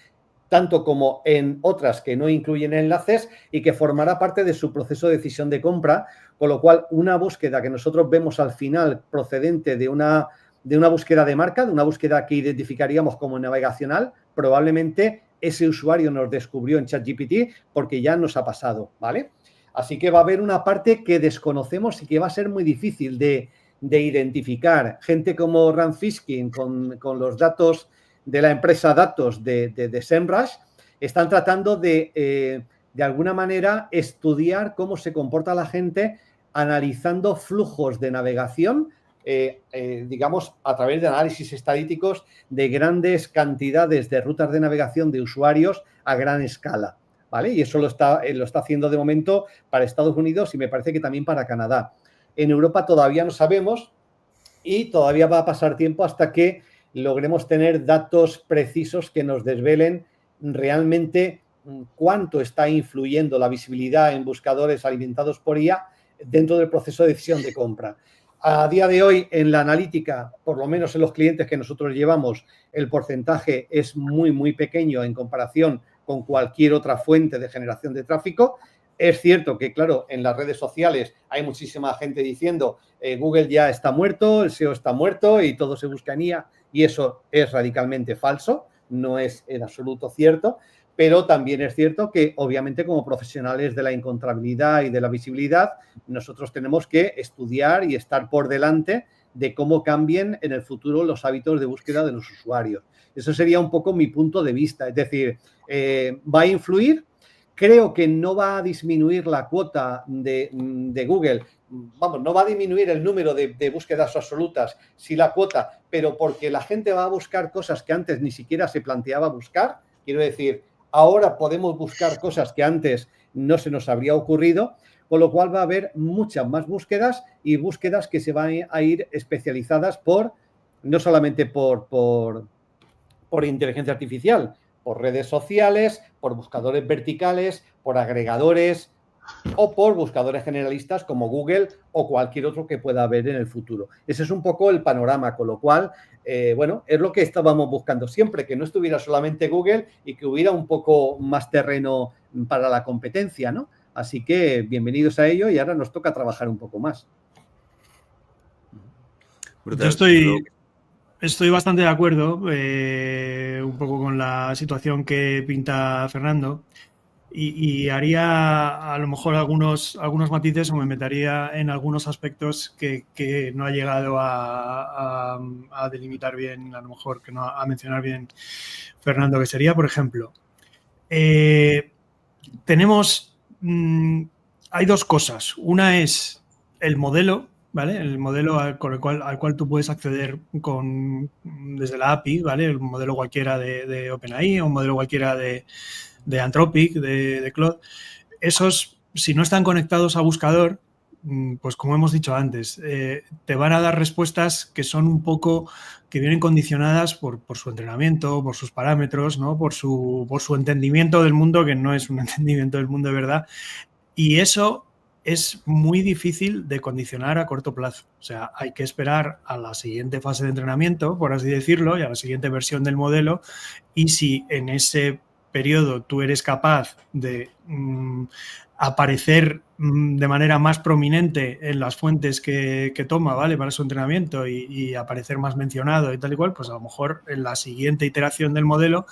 tanto como en otras que no incluyen enlaces y que formará parte de su proceso de decisión de compra, con lo cual una búsqueda que nosotros vemos al final procedente de una búsqueda de marca, de una búsqueda que identificaríamos como navegacional, probablemente ese usuario nos descubrió en ChatGPT porque ya nos ha pasado, ¿vale? Así que va a haber una parte que desconocemos y que va a ser muy difícil de identificar. Gente como Rand Fishkin con los datos de la empresa Datos de SEMrush están tratando de alguna manera estudiar cómo se comporta la gente analizando flujos de navegación, digamos, a través de análisis estadísticos de grandes cantidades de rutas de navegación de usuarios a gran escala, ¿vale? Y eso lo está haciendo de momento para Estados Unidos y me parece que también para Canadá. En Europa todavía no sabemos y todavía va a pasar tiempo hasta que logremos tener datos precisos que nos desvelen realmente cuánto está influyendo la visibilidad en buscadores alimentados por IA dentro del proceso de decisión de compra. A día de hoy, en la analítica, por lo menos en los clientes que nosotros llevamos, el porcentaje es muy, muy pequeño en comparación con cualquier otra fuente de generación de tráfico. Es cierto que, claro, en las redes sociales hay muchísima gente diciendo Google ya está muerto, el SEO está muerto y todo se busca en IA, y eso es radicalmente falso, no es en absoluto cierto, pero también es cierto que, obviamente, como profesionales de la encontrabilidad y de la visibilidad, nosotros tenemos que estudiar y estar por delante de cómo cambien en el futuro los hábitos de búsqueda de los usuarios. Eso sería un poco mi punto de vista, es decir, ¿va a influir? Creo que no va a disminuir la cuota de Google, vamos, no va a disminuir el número de búsquedas absolutas, sí la cuota, pero porque la gente va a buscar cosas que antes ni siquiera se planteaba buscar. Quiero decir, ahora podemos buscar cosas que antes no se nos habría ocurrido, con lo cual va a haber muchas más búsquedas y búsquedas que se van a ir especializadas no solamente por inteligencia artificial, por redes sociales, por buscadores verticales, por agregadores o por buscadores generalistas como Google o cualquier otro que pueda haber en el futuro. Ese es un poco el panorama, con lo cual, bueno, es lo que estábamos buscando siempre, que no estuviera solamente Google y que hubiera un poco más terreno para la competencia, ¿no? Así que bienvenidos a ello y ahora nos toca trabajar un poco más. Yo estoy bastante de acuerdo un poco con la situación que pinta Fernando y haría a lo mejor algunos matices o me metería en algunos aspectos que no ha llegado a delimitar bien, a lo mejor que no a mencionar bien Fernando, que sería, por ejemplo, hay dos cosas. Una es el modelo, ¿vale? El modelo al cual tú puedes acceder desde la API, ¿vale? El modelo cualquiera de OpenAI o un modelo cualquiera de Anthropic, de Claude. Esos, si no están conectados a buscador, pues como hemos dicho antes, te van a dar respuestas que son un poco, que vienen condicionadas por su entrenamiento, por sus parámetros, ¿no? Por su entendimiento del mundo, que no es un entendimiento del mundo de verdad. Y eso es muy difícil de condicionar a corto plazo. O sea, hay que esperar a la siguiente fase de entrenamiento, por así decirlo, y a la siguiente versión del modelo. Y si en ese periodo tú eres capaz de aparecer de manera más prominente en las fuentes que toma, ¿vale? Para su entrenamiento y aparecer más mencionado y tal y cual, pues a lo mejor en la siguiente iteración del modelo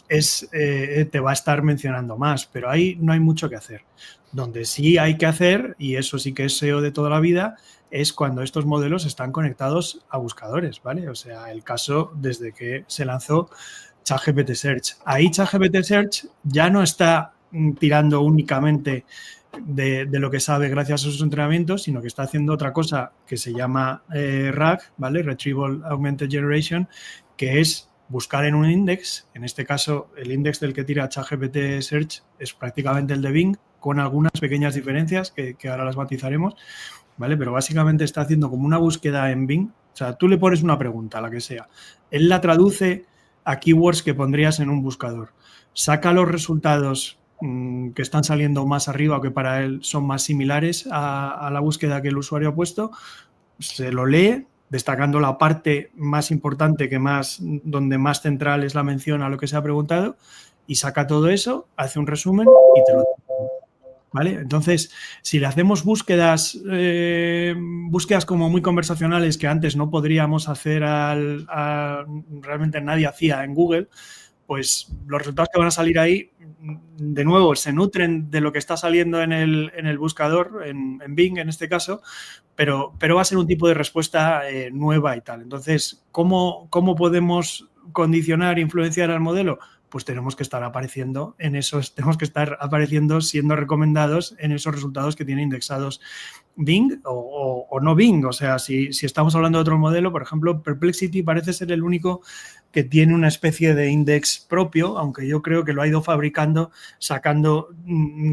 te va a estar mencionando más, pero ahí no hay mucho que hacer. Donde sí hay que hacer, y eso sí que es SEO de toda la vida, es cuando estos modelos están conectados a buscadores, ¿vale? O sea, el caso desde que se lanzó ChatGPT Search. Ahí ChatGPT Search ya no está tirando únicamente de lo que sabe gracias a sus entrenamientos, sino que está haciendo otra cosa que se llama RAG, ¿vale? Retrieval Augmented Generation, que es buscar en un index. En este caso, el index del que tira ChatGPT Search es prácticamente el de Bing, con algunas pequeñas diferencias que ahora las matizaremos, ¿vale? Pero básicamente está haciendo como una búsqueda en Bing. O sea, tú le pones una pregunta, la que sea. Él la traduce a keywords que pondrías en un buscador. Saca los resultados que están saliendo más arriba o que para él son más similares a la búsqueda que el usuario ha puesto, se lo lee, destacando la parte más importante, donde más central es la mención a lo que se ha preguntado, y saca todo eso, hace un resumen y te lo da. ¿Vale? Entonces, si le hacemos búsquedas como muy conversacionales que antes no podríamos hacer realmente nadie hacía en Google, pues los resultados que van a salir ahí, de nuevo, se nutren de lo que está saliendo en el buscador, en Bing en este caso, pero va a ser un tipo de respuesta nueva y tal. Entonces, ¿cómo podemos condicionar e influenciar al modelo? Pues tenemos que estar apareciendo siendo recomendados en esos resultados que tiene indexados Bing o no Bing. O sea, si estamos hablando de otro modelo, por ejemplo, Perplexity parece ser el único que tiene una especie de index propio, aunque yo creo que lo ha ido fabricando,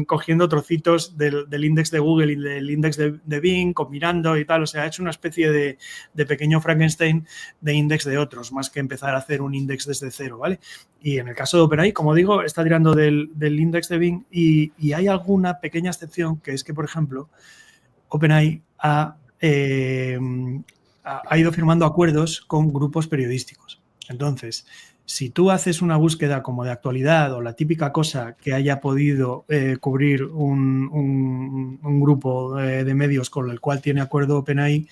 cogiendo trocitos del index de Google y del index de Bing, combinando y tal. O sea, ha hecho una especie de pequeño Frankenstein de index de otros, más que empezar a hacer un index desde cero, ¿vale? Y en el caso de OpenAI, como digo, está tirando del index de Bing y hay alguna pequeña excepción, que es que, por ejemplo, OpenAI ha ido firmando acuerdos con grupos periodísticos. Entonces, si tú haces una búsqueda como de actualidad o la típica cosa que haya podido cubrir un grupo de medios con el cual tiene acuerdo OpenAI,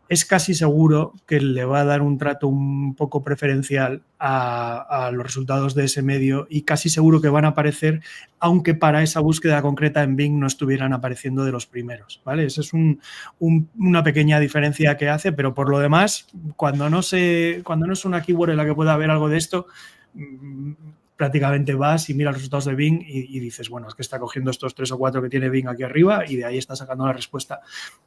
es casi seguro que le va a dar un trato un poco preferencial a los resultados de ese medio y casi seguro que van a aparecer, aunque para esa búsqueda concreta en Bing no estuvieran apareciendo de los primeros, ¿vale? Esa es una pequeña diferencia que hace, pero por lo demás, cuando no es una keyword en la que pueda haber algo de esto, prácticamente vas y miras los resultados de Bing y dices, bueno, es que está cogiendo estos 3 o 4 que tiene Bing aquí arriba y de ahí está sacando la respuesta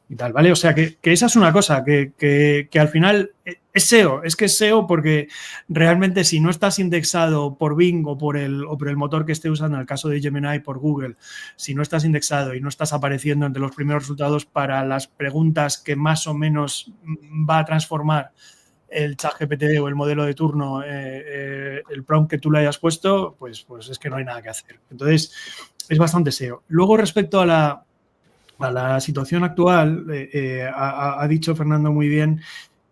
y tal, ¿vale? O sea, que esa es una cosa, que al final es SEO, es que es SEO porque realmente si no estás indexado por Bing o por el motor que esté usando, en el caso de Gemini por Google, si no estás indexado y no estás apareciendo entre los primeros resultados para las preguntas que más o menos va a transformar el ChatGPT o el modelo de turno, el prompt que tú le hayas puesto, pues es que no hay nada que hacer. Entonces, es bastante SEO. Luego, respecto a la situación actual, ha dicho Fernando muy bien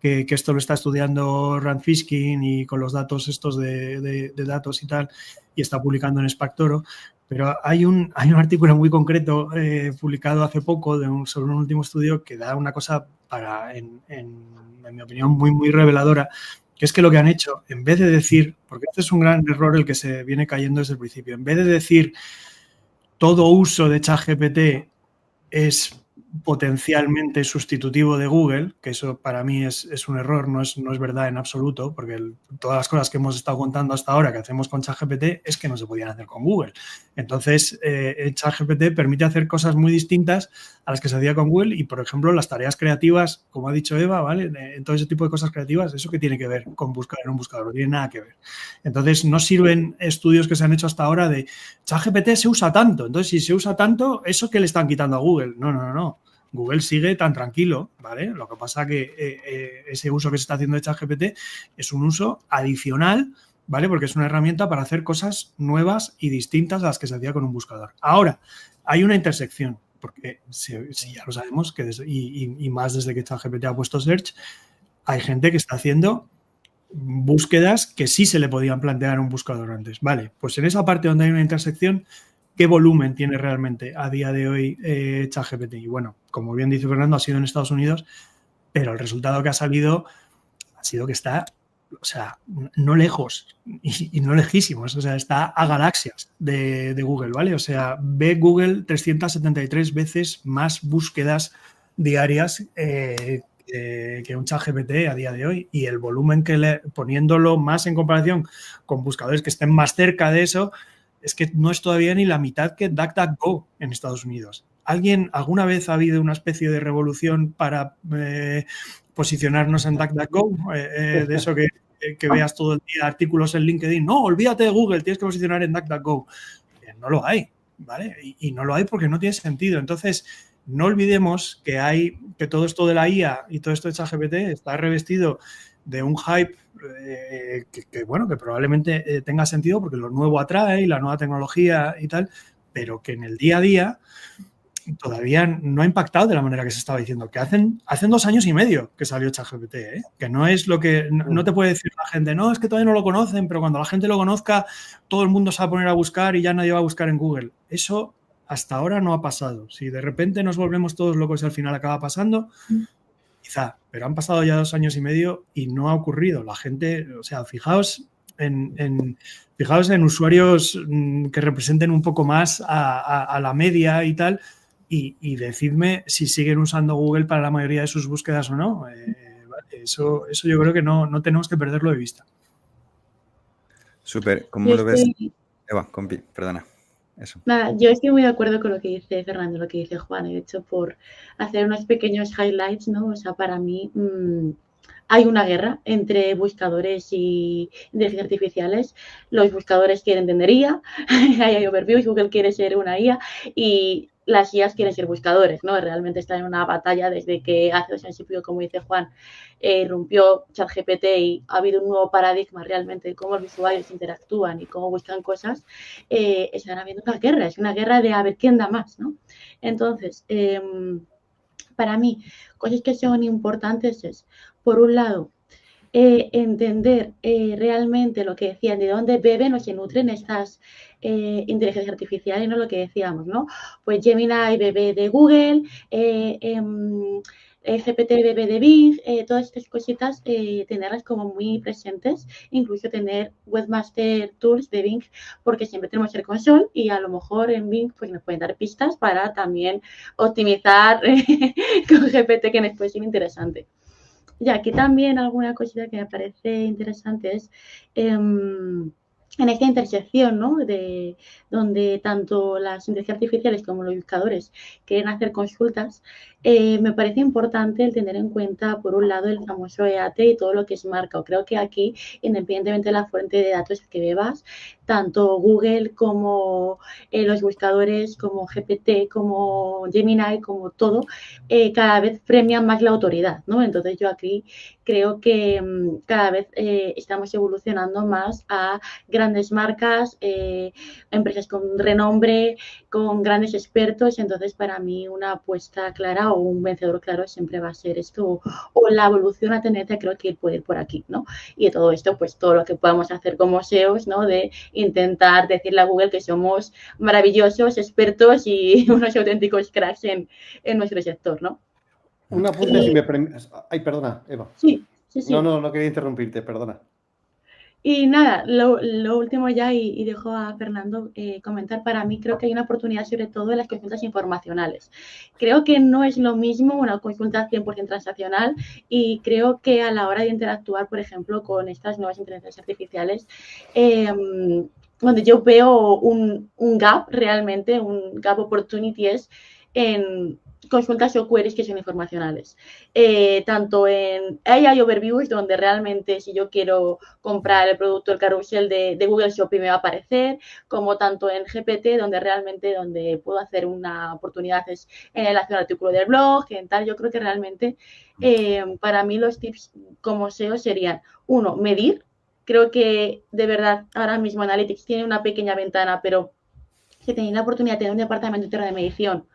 que esto lo está estudiando Rand Fishkin y con los datos estos de datos y tal, y está publicando en Spactoro. Pero hay un artículo muy concreto publicado hace poco sobre un último estudio que da una cosa en mi opinión, muy, muy reveladora, que es que lo que han hecho, en vez de decir, porque este es un gran error el que se viene cayendo desde el principio, en vez de decir todo uso de ChatGPT es potencialmente sustitutivo de Google, que eso para mí es un error, no es verdad en absoluto, porque todas las cosas que hemos estado contando hasta ahora que hacemos con ChatGPT es que no se podían hacer con Google. Entonces, ChatGPT permite hacer cosas muy distintas a las que se hacía con Google y, por ejemplo, las tareas creativas, como ha dicho Eva, ¿vale? En todo ese tipo de cosas creativas, ¿eso qué tiene que ver con buscar en un buscador? No tiene nada que ver. Entonces, no sirven estudios que se han hecho hasta ahora de ChatGPT se usa tanto. Entonces, si se usa tanto, ¿eso qué le están quitando a Google? No. Google sigue tan tranquilo, ¿vale? Lo que pasa que ese uso que se está haciendo de ChatGPT es un uso adicional, ¿vale? Porque es una herramienta para hacer cosas nuevas y distintas a las que se hacía con un buscador. Ahora, hay una intersección, porque si ya lo sabemos, y más desde que ChatGPT ha puesto Search, hay gente que está haciendo búsquedas que sí se le podían plantear a un buscador antes. Vale, pues en esa parte donde hay una intersección, ¿qué volumen tiene realmente a día de hoy ChatGPT? Y bueno, como bien dice Fernando, ha sido en Estados Unidos, pero el resultado que ha salido ha sido que está, o sea, no lejos y no lejísimos, o sea, está a galaxias de Google, ¿vale? O sea, ve Google 373 veces más búsquedas diarias que un ChatGPT a día de hoy, y el volumen poniéndolo más en comparación con buscadores que estén más cerca de eso, es que no es todavía ni la mitad que DuckDuckGo en Estados Unidos. ¿Alguna vez ha habido una especie de revolución para posicionarnos en DuckDuckGo? De eso que veas todo el día artículos en LinkedIn. No, olvídate de Google, tienes que posicionar en DuckDuckGo. No lo hay, ¿vale? Y no lo hay porque no tiene sentido. Entonces, no olvidemos que todo esto de la IA y todo esto de ChatGPT está revestido de un hype que probablemente tenga sentido porque lo nuevo atrae y la nueva tecnología y tal, pero que en el día a día todavía no ha impactado de la manera que se estaba diciendo. Que hacen 2 años y medio que salió ChatGPT, ¿eh? Que no es lo que... No te puede decir la gente, no, es que todavía no lo conocen, pero cuando la gente lo conozca, todo el mundo se va a poner a buscar y ya nadie va a buscar en Google. Eso hasta ahora no ha pasado. Si de repente nos volvemos todos locos y al final acaba pasando, quizá, pero han pasado ya 2 años y medio y no ha ocurrido. La gente, o sea, fijaos en usuarios que representen un poco más a la media y tal, y decidme si siguen usando Google para la mayoría de sus búsquedas o no. Eso yo creo que no tenemos que perderlo de vista. Súper. ¿Cómo Yo lo ves? estoy- Eva, compi, perdona. Eso. Nada, yo estoy muy de acuerdo con lo que dice Fernando, lo que dice Juan. De hecho, por hacer unos pequeños highlights, ¿no? O sea, para mí hay una guerra entre buscadores y inteligencias artificiales. Los buscadores quieren tener IA, hay overviews, Google quiere ser una IA y las IAs quieren ser buscadores, ¿no? Realmente están en una batalla desde que hace 2 años y pico, como dice Juan, rompió ChatGPT y ha habido un nuevo paradigma realmente de cómo los usuarios interactúan y cómo buscan cosas. Están habiendo una guerra, es una guerra de a ver quién da más, ¿no? Entonces, para mí, cosas que son importantes es, por un lado, entender realmente lo que decían, de dónde beben o se nutren estas inteligencias artificiales, ¿no? Lo que decíamos, ¿no? Pues Gemini bebe de Google, GPT bebe de Bing, todas estas cositas, tenerlas como muy presentes, incluso tener Webmaster Tools de Bing, porque siempre tenemos el console y a lo mejor en Bing pues nos pueden dar pistas para también optimizar con GPT, que nos puede ser interesante. Y aquí también alguna cosita que me parece interesante es en esta intersección, ¿no? De donde tanto las inteligencias artificiales como los buscadores quieren hacer consultas, me parece importante el tener en cuenta, por un lado, el famoso EAT y todo lo que es marca. Creo que aquí, independientemente de la fuente de datos que bebas, tanto Google como los buscadores, como GPT, como Gemini, como todo, cada vez premian más la autoridad, ¿no? Entonces yo aquí creo que cada vez estamos evolucionando más a grandes marcas, empresas con renombre, con grandes expertos. Entonces, para mí, una apuesta clara o un vencedor claro siempre va a ser esto, o la evolución a tendencia, creo que puede ir por aquí, ¿no? Y de todo esto, pues todo lo que podamos hacer como SEOs, ¿no? De intentar decirle a Google que somos maravillosos, expertos y unos auténticos cracks en nuestro sector, ¿no? Un apunte, si me permites. Ay, perdona, Eva. Sí. No quería interrumpirte, perdona. Y nada, lo último ya, y dejo a Fernando comentar, para mí creo que hay una oportunidad sobre todo en las consultas informacionales. Creo que no es lo mismo una consulta 100% transaccional y creo que a la hora de interactuar, por ejemplo, con estas nuevas inteligencias artificiales, donde yo veo un gap realmente, un gap opportunity es en consultas o queries que son informacionales. Tanto en AI Overviews, donde realmente si yo quiero comprar el producto, el carrusel de Google Shopping me va a aparecer, como tanto en GPT, donde realmente donde puedo hacer una oportunidad es en el artículo del blog, en tal. Yo creo que realmente para mí los tips como SEO serían, uno, medir. Creo que de verdad ahora mismo Analytics tiene una pequeña ventana, pero si tenéis la oportunidad de tener un departamento entero de medición,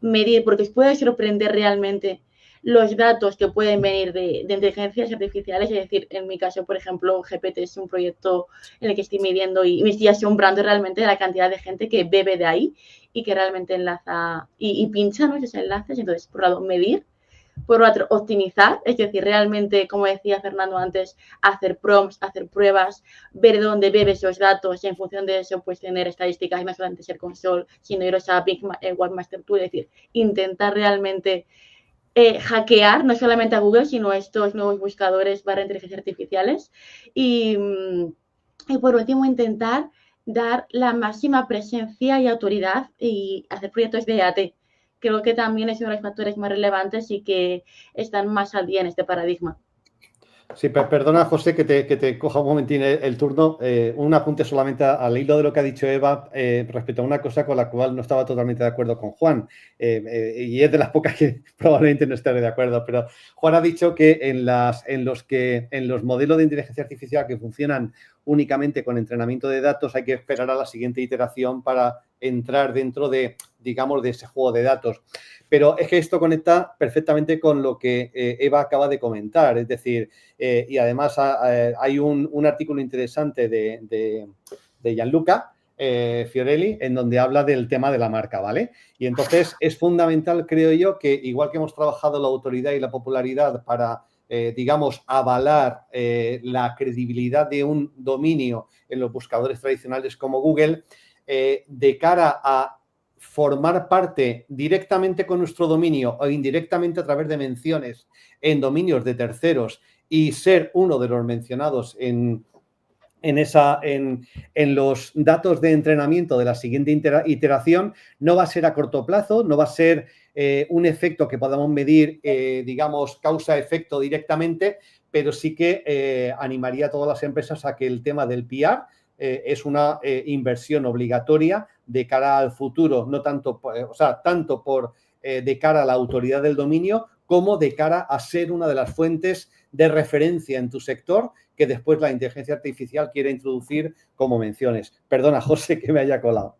medir, porque os puede sorprender realmente los datos que pueden venir de inteligencias artificiales. Es decir, en mi caso, por ejemplo, GPT es un proyecto en el que estoy midiendo y me estoy asombrando realmente de la cantidad de gente que bebe de ahí y que realmente enlaza y pincha, ¿no?, esos enlaces. Entonces, por un lado, medir. Por otro, optimizar, es decir, realmente, como decía Fernando antes, hacer prompts, hacer pruebas, ver dónde bebe esos datos y en función de eso, pues tener estadísticas y no solamente ser console, sino iros a Big Webmaster Tool, es decir, intentar realmente hackear no solamente a Google, sino a estos nuevos buscadores / inteligencias artificiales. Y por último, intentar dar la máxima presencia y autoridad y hacer proyectos de EAT. Creo que también es uno de los factores más relevantes y que están más al día en este paradigma. Sí, perdona, José, que te coja un momentín el turno. Un apunte solamente al hilo de lo que ha dicho Eva respecto a una cosa con la cual no estaba totalmente de acuerdo con Juan. Y es de las pocas que probablemente no estaré de acuerdo. Pero Juan ha dicho que en los modelos de inteligencia artificial que funcionan únicamente con entrenamiento de datos hay que esperar a la siguiente iteración para entrar dentro de, digamos, de ese juego de datos. Pero es que esto conecta perfectamente con lo que Eva acaba de comentar. Es decir, y además hay un artículo interesante de Gianluca Fiorelli, en donde habla del tema de la marca, ¿vale? Y entonces es fundamental, creo yo, que igual que hemos trabajado la autoridad y la popularidad para, digamos, avalar la credibilidad de un dominio en los buscadores tradicionales como Google, de cara a formar parte directamente con nuestro dominio o indirectamente a través de menciones en dominios de terceros y ser uno de los mencionados en los datos de entrenamiento de la siguiente iteración, no va a ser a corto plazo, no va a ser un efecto que podamos medir, digamos, causa-efecto directamente, pero sí que animaría a todas las empresas a que el tema del PR es una inversión obligatoria de cara al futuro, no tanto, tanto por de cara a la autoridad del dominio como de cara a ser una de las fuentes de referencia en tu sector que después la inteligencia artificial quiere introducir como menciones. Perdona, José, que me haya colado.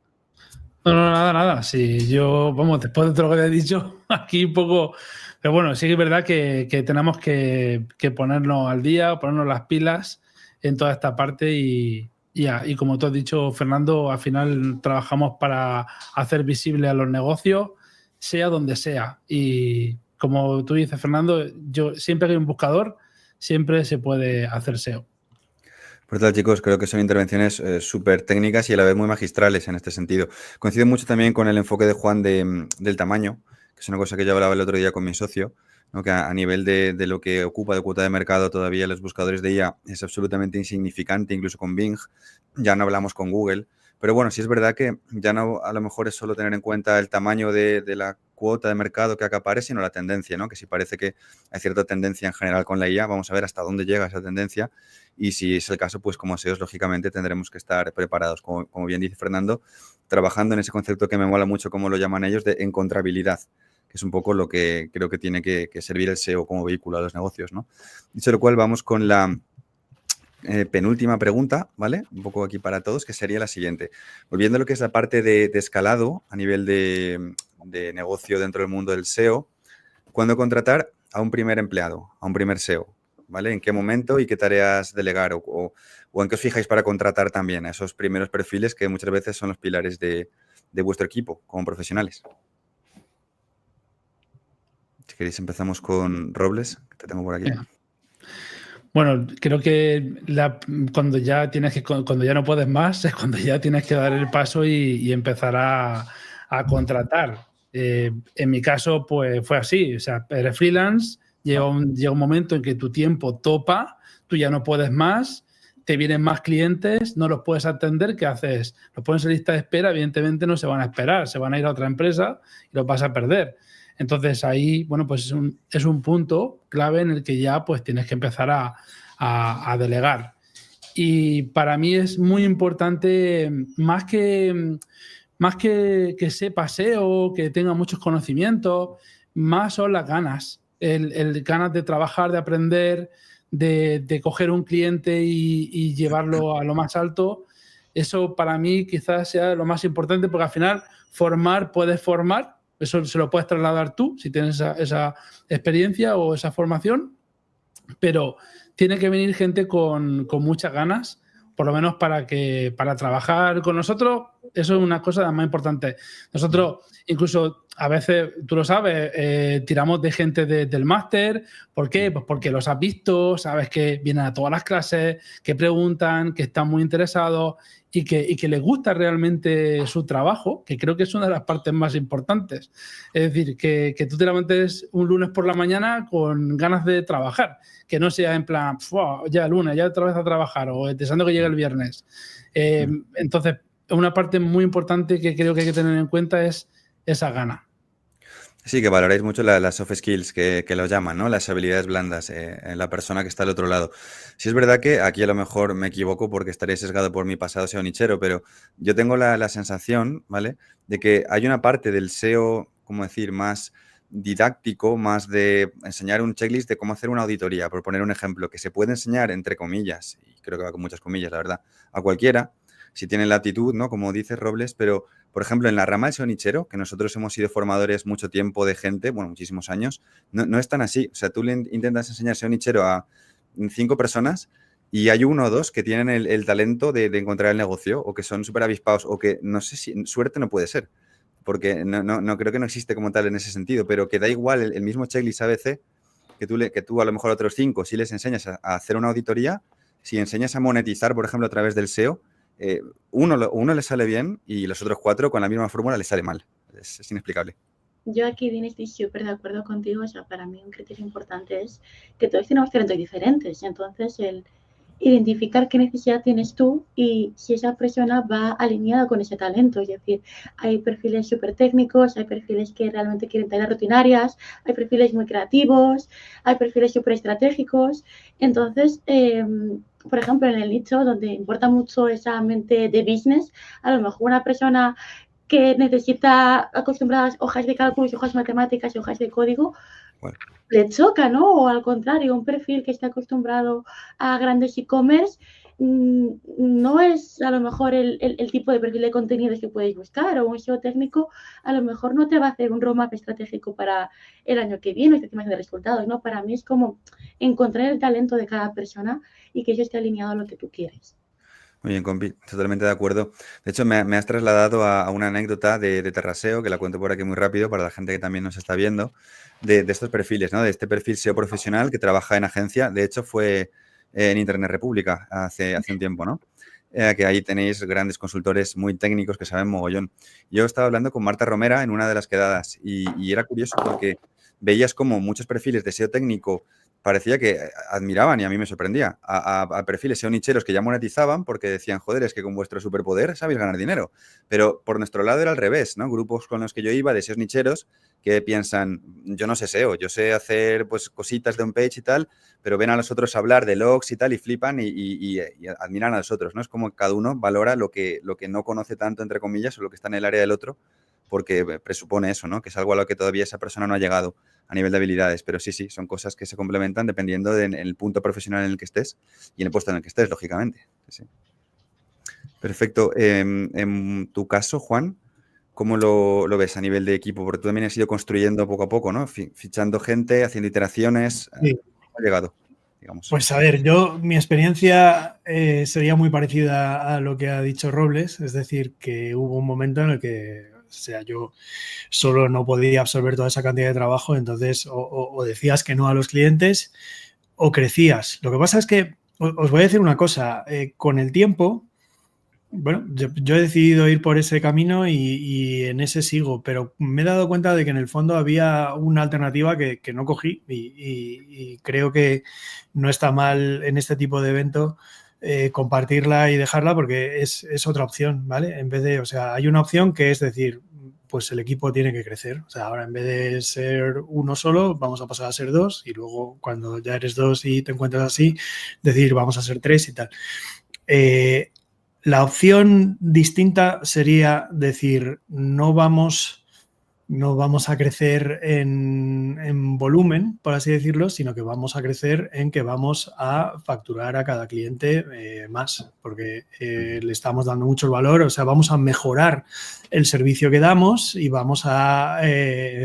No, nada. Sí, yo, vamos, después de todo lo que te he dicho, aquí un poco... Pero bueno, sí que es verdad que tenemos que ponernos al día, ponernos las pilas en toda esta parte y como tú has dicho, Fernando, al final trabajamos para hacer visible a los negocios, sea donde sea. Y como tú dices, Fernando, yo siempre que hay un buscador, siempre se puede hacer SEO. Por tanto, chicos, creo que son intervenciones súper técnicas y a la vez muy magistrales en este sentido. Coincido mucho también con el enfoque de Juan del tamaño, que es una cosa que yo hablaba el otro día con mi socio, ¿no? Que a nivel de lo que ocupa de cuota de mercado todavía los buscadores de IA es absolutamente insignificante, incluso con Bing, ya no hablamos con Google. Pero bueno, sí es verdad que ya no a lo mejor es solo tener en cuenta el tamaño de la cuota de mercado que acapare, sino la tendencia, ¿no? Que si parece que hay cierta tendencia en general con la IA, vamos a ver hasta dónde llega esa tendencia y si es el caso, pues como SEOs, lógicamente tendremos que estar preparados, como bien dice Fernando, trabajando en ese concepto que me mola mucho, como lo llaman ellos, de encontrabilidad, que es un poco lo que creo que tiene que servir el SEO como vehículo a los negocios, ¿no? Dicho lo cual, vamos con la penúltima pregunta, ¿vale? Un poco aquí para todos, que sería la siguiente. Volviendo a lo que es la parte de escalado a nivel de negocio dentro del mundo del SEO, ¿cuándo contratar a un primer empleado, a un primer SEO? ¿Vale? ¿En qué momento y qué tareas delegar? O en qué os fijáis para contratar también a esos primeros perfiles que muchas veces son los pilares de vuestro equipo como profesionales. Si queréis empezamos con Robles, que te tengo por aquí. Yeah. Bueno, creo que cuando ya no puedes más es cuando ya tienes que dar el paso y empezar a contratar. En mi caso, pues fue así. O sea, eres freelance, llega un momento en que tu tiempo topa, tú ya no puedes más, te vienen más clientes, no los puedes atender, ¿qué haces? Los pones en lista de espera, evidentemente no se van a esperar, se van a ir a otra empresa y los vas a perder. Entonces ahí, bueno, pues es un punto clave en el que ya pues tienes que empezar a delegar. Y para mí es muy importante, más que sepa SEO, que tenga muchos conocimientos, más son las ganas. El ganas de trabajar, de aprender, de coger un cliente y llevarlo a lo más alto. Eso para mí quizás sea lo más importante, porque al final puedes formar. Eso se lo puedes trasladar tú, si tienes esa experiencia o esa formación, pero tiene que venir gente con muchas ganas, por lo menos para trabajar con nosotros. Eso es una cosa de las más importantes. Nosotros, incluso a veces, tú lo sabes, tiramos de gente del máster. ¿Por qué? Pues porque los has visto, sabes que vienen a todas las clases, que preguntan, que están muy interesados y que les gusta realmente su trabajo, que creo que es una de las partes más importantes. Es decir, que tú te levantes un lunes por la mañana con ganas de trabajar, que no sea en plan, ya lunes, ya otra vez a trabajar, o deseando que llegue el viernes. Entonces, una parte muy importante que creo que hay que tener en cuenta es esa gana. Sí, que valoráis mucho las soft skills, que lo llaman, ¿no? Las habilidades blandas en la persona que está al otro lado. Sí es verdad que aquí a lo mejor me equivoco porque estaré sesgado por mi pasado SEO nichero, pero yo tengo la sensación, ¿vale?, de que hay una parte del SEO, ¿cómo decir?, más didáctico, más de enseñar un checklist de cómo hacer una auditoría, por poner un ejemplo, que se puede enseñar, entre comillas, y creo que va con muchas comillas, la verdad, a cualquiera, si tienen la aptitud, ¿no? Como dices, Robles, pero, por ejemplo, en la rama del SEO nichero, que nosotros hemos sido formadores mucho tiempo de gente, bueno, muchísimos años, no es tan así. O sea, tú le intentas enseñar SEO nichero a 5 personas y hay 1 o 2 que tienen el talento de encontrar el negocio o que son súper avispados o que, no sé si, suerte no puede ser, porque no creo que no existe como tal en ese sentido, pero que da igual el mismo checklist ABC que tú a lo mejor a otros 5, si les enseñas a hacer una auditoría, si enseñas a monetizar, por ejemplo, a través del SEO, uno le sale bien y los otros 4 con la misma fórmula les sale mal. Es inexplicable. Yo aquí, Dean, estoy súper de acuerdo contigo. O sea, para mí un criterio importante es que todos tenemos talentos diferentes. Entonces, el identificar qué necesidad tienes tú y si esa persona va alineada con ese talento. Es decir, hay perfiles súper técnicos, hay perfiles que realmente quieren tareas rutinarias, hay perfiles muy creativos, hay perfiles súper estratégicos. Entonces, por ejemplo, en el nicho donde importa mucho esa mente de business, a lo mejor una persona que necesita acostumbradas hojas de cálculo, hojas matemáticas y hojas de código, Bueno, le choca, ¿no? O al contrario, un perfil que está acostumbrado a grandes e-commerce no es a lo mejor el tipo de perfil de contenidos que puedes buscar, o un SEO técnico a lo mejor no te va a hacer un roadmap estratégico para el año que viene, estimación de resultados, ¿no? Para mí es como encontrar el talento de cada persona y que eso esté alineado a lo que tú quieres. muy bien, compi, totalmente de acuerdo. De hecho, me has trasladado a una anécdota de Terraseo, que la cuento por aquí muy rápido para la gente que también nos está viendo, de estos perfiles, ¿no? De este perfil SEO profesional que trabaja en agencia. De hecho, fue en Internet República hace un tiempo, ¿no? Que ahí tenéis grandes consultores muy técnicos que saben mogollón. Yo estaba hablando con Marta Romera en una de las quedadas y era curioso porque veías como muchos perfiles de SEO técnico parecía que admiraban, y a mí me sorprendía, a perfiles SEO nicheros que ya monetizaban porque decían, joder, es que con vuestro superpoder sabéis ganar dinero. Pero por nuestro lado era al revés, ¿no? Grupos con los que yo iba de SEOs nicheros que piensan, yo no sé SEO, yo sé hacer pues cositas de on-page y tal, pero ven a los otros hablar de logs y tal y flipan y admiran a los otros, ¿no? Es como cada uno valora lo que no conoce tanto, entre comillas, o lo que está en el área del otro, porque presupone eso, ¿no? Que es algo a lo que todavía esa persona no ha llegado a nivel de habilidades. Pero sí, son cosas que se complementan dependiendo del punto profesional en el que estés y en el puesto en el que estés, lógicamente. Sí. Perfecto. En tu caso, Juan, ¿cómo lo ves a nivel de equipo? Porque tú también has ido construyendo poco a poco, ¿no? Fichando gente, haciendo iteraciones. Sí. ¿Cómo ha llegado? Digamos. Pues a ver, mi experiencia sería muy parecida a lo que ha dicho Robles, es decir, que hubo un momento en el que, o sea, yo solo no podía absorber toda esa cantidad de trabajo, entonces o decías que no a los clientes o crecías. Lo que pasa es que, os voy a decir una cosa, con el tiempo, bueno, yo he decidido ir por ese camino y en ese sigo, pero me he dado cuenta de que en el fondo había una alternativa que no cogí y creo que no está mal en este tipo de evento compartirla y dejarla porque es otra opción, ¿vale? En vez de, o sea, hay una opción que es decir, pues el equipo tiene que crecer. O sea, ahora en vez de ser uno solo, vamos a pasar a ser 2 y luego cuando ya eres 2 y te encuentras así, decir, vamos a ser 3 y tal. La opción distinta sería decir, no vamos a crecer en volumen, por así decirlo, sino que vamos a crecer en que vamos a facturar a cada cliente más, porque le estamos dando mucho valor, o sea, vamos a mejorar el servicio que damos y vamos a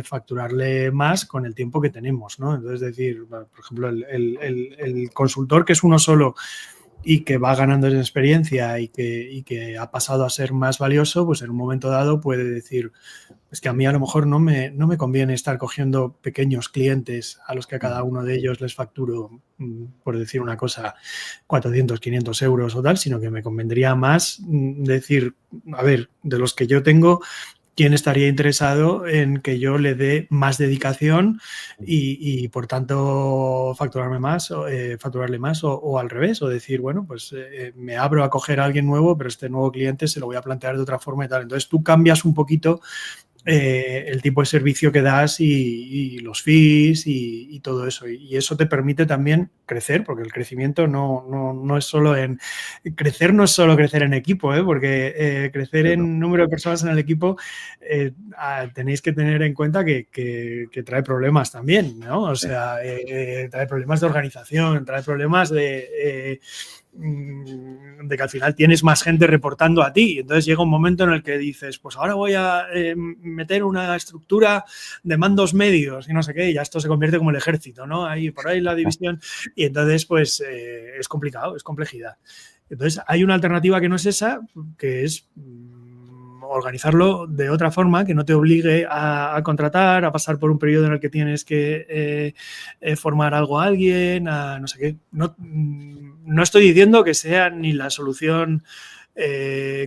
facturarle más con el tiempo que tenemos, ¿no? Entonces, decir, por ejemplo, el consultor que es uno solo y que va ganando esa experiencia y que ha pasado a ser más valioso, pues en un momento dado puede decir, es que a mí a lo mejor no me conviene estar cogiendo pequeños clientes a los que a cada uno de ellos les facturo, por decir una cosa, 400, 500 euros o tal, sino que me convendría más decir, a ver, de los que yo tengo, ¿quién estaría interesado en que yo le dé más dedicación y por tanto facturarle más o al revés? O decir, bueno, pues me abro a coger a alguien nuevo, pero este nuevo cliente se lo voy a plantear de otra forma y tal. Entonces tú cambias un poquito el tipo de servicio que das y los fees y todo eso. Y eso te permite también crecer, porque el crecimiento no es solo en... Crecer no es solo crecer en equipo, porque crecer en número de personas en el equipo tenéis que tener en cuenta que trae problemas también, ¿no? O sea, trae problemas de organización, trae problemas de de que al final tienes más gente reportando a ti. Entonces llega un momento en el que dices, pues ahora voy a meter una estructura de mandos medios y no sé qué, y ya esto se convierte como el ejército, ¿no? Ahí por ahí la división. Y entonces, pues es complicado, es complejidad. Entonces hay una alternativa que no es esa, que es organizarlo de otra forma, que no te obligue a contratar, a pasar por un periodo en el que tienes que formar algo a alguien, a no sé qué. No estoy diciendo que sea ni la solución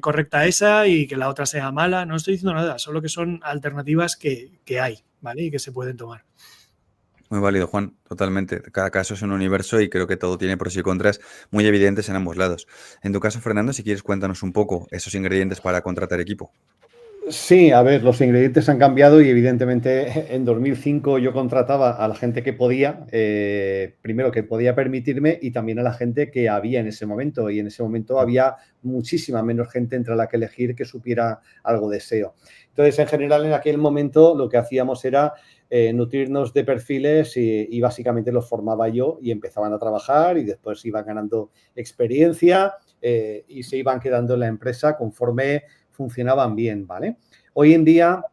correcta esa y que la otra sea mala, no estoy diciendo nada, solo que son alternativas que hay, ¿vale? Y que se pueden tomar. Muy válido, Juan, totalmente. Cada caso es un universo y creo que todo tiene pros y contras muy evidentes en ambos lados. En tu caso, Fernando, si quieres cuéntanos un poco esos ingredientes para contratar equipo. Sí, a ver, los ingredientes han cambiado y evidentemente en 2005 yo contrataba a la gente que podía, primero que podía permitirme y también a la gente que había en ese momento. Y en ese momento había muchísima menos gente entre la que elegir que supiera algo de SEO. Entonces, en general, en aquel momento lo que hacíamos era nutrirnos de perfiles y básicamente los formaba yo y empezaban a trabajar y después iban ganando experiencia y se iban quedando en la empresa conforme funcionaban bien, ¿vale? Hoy en día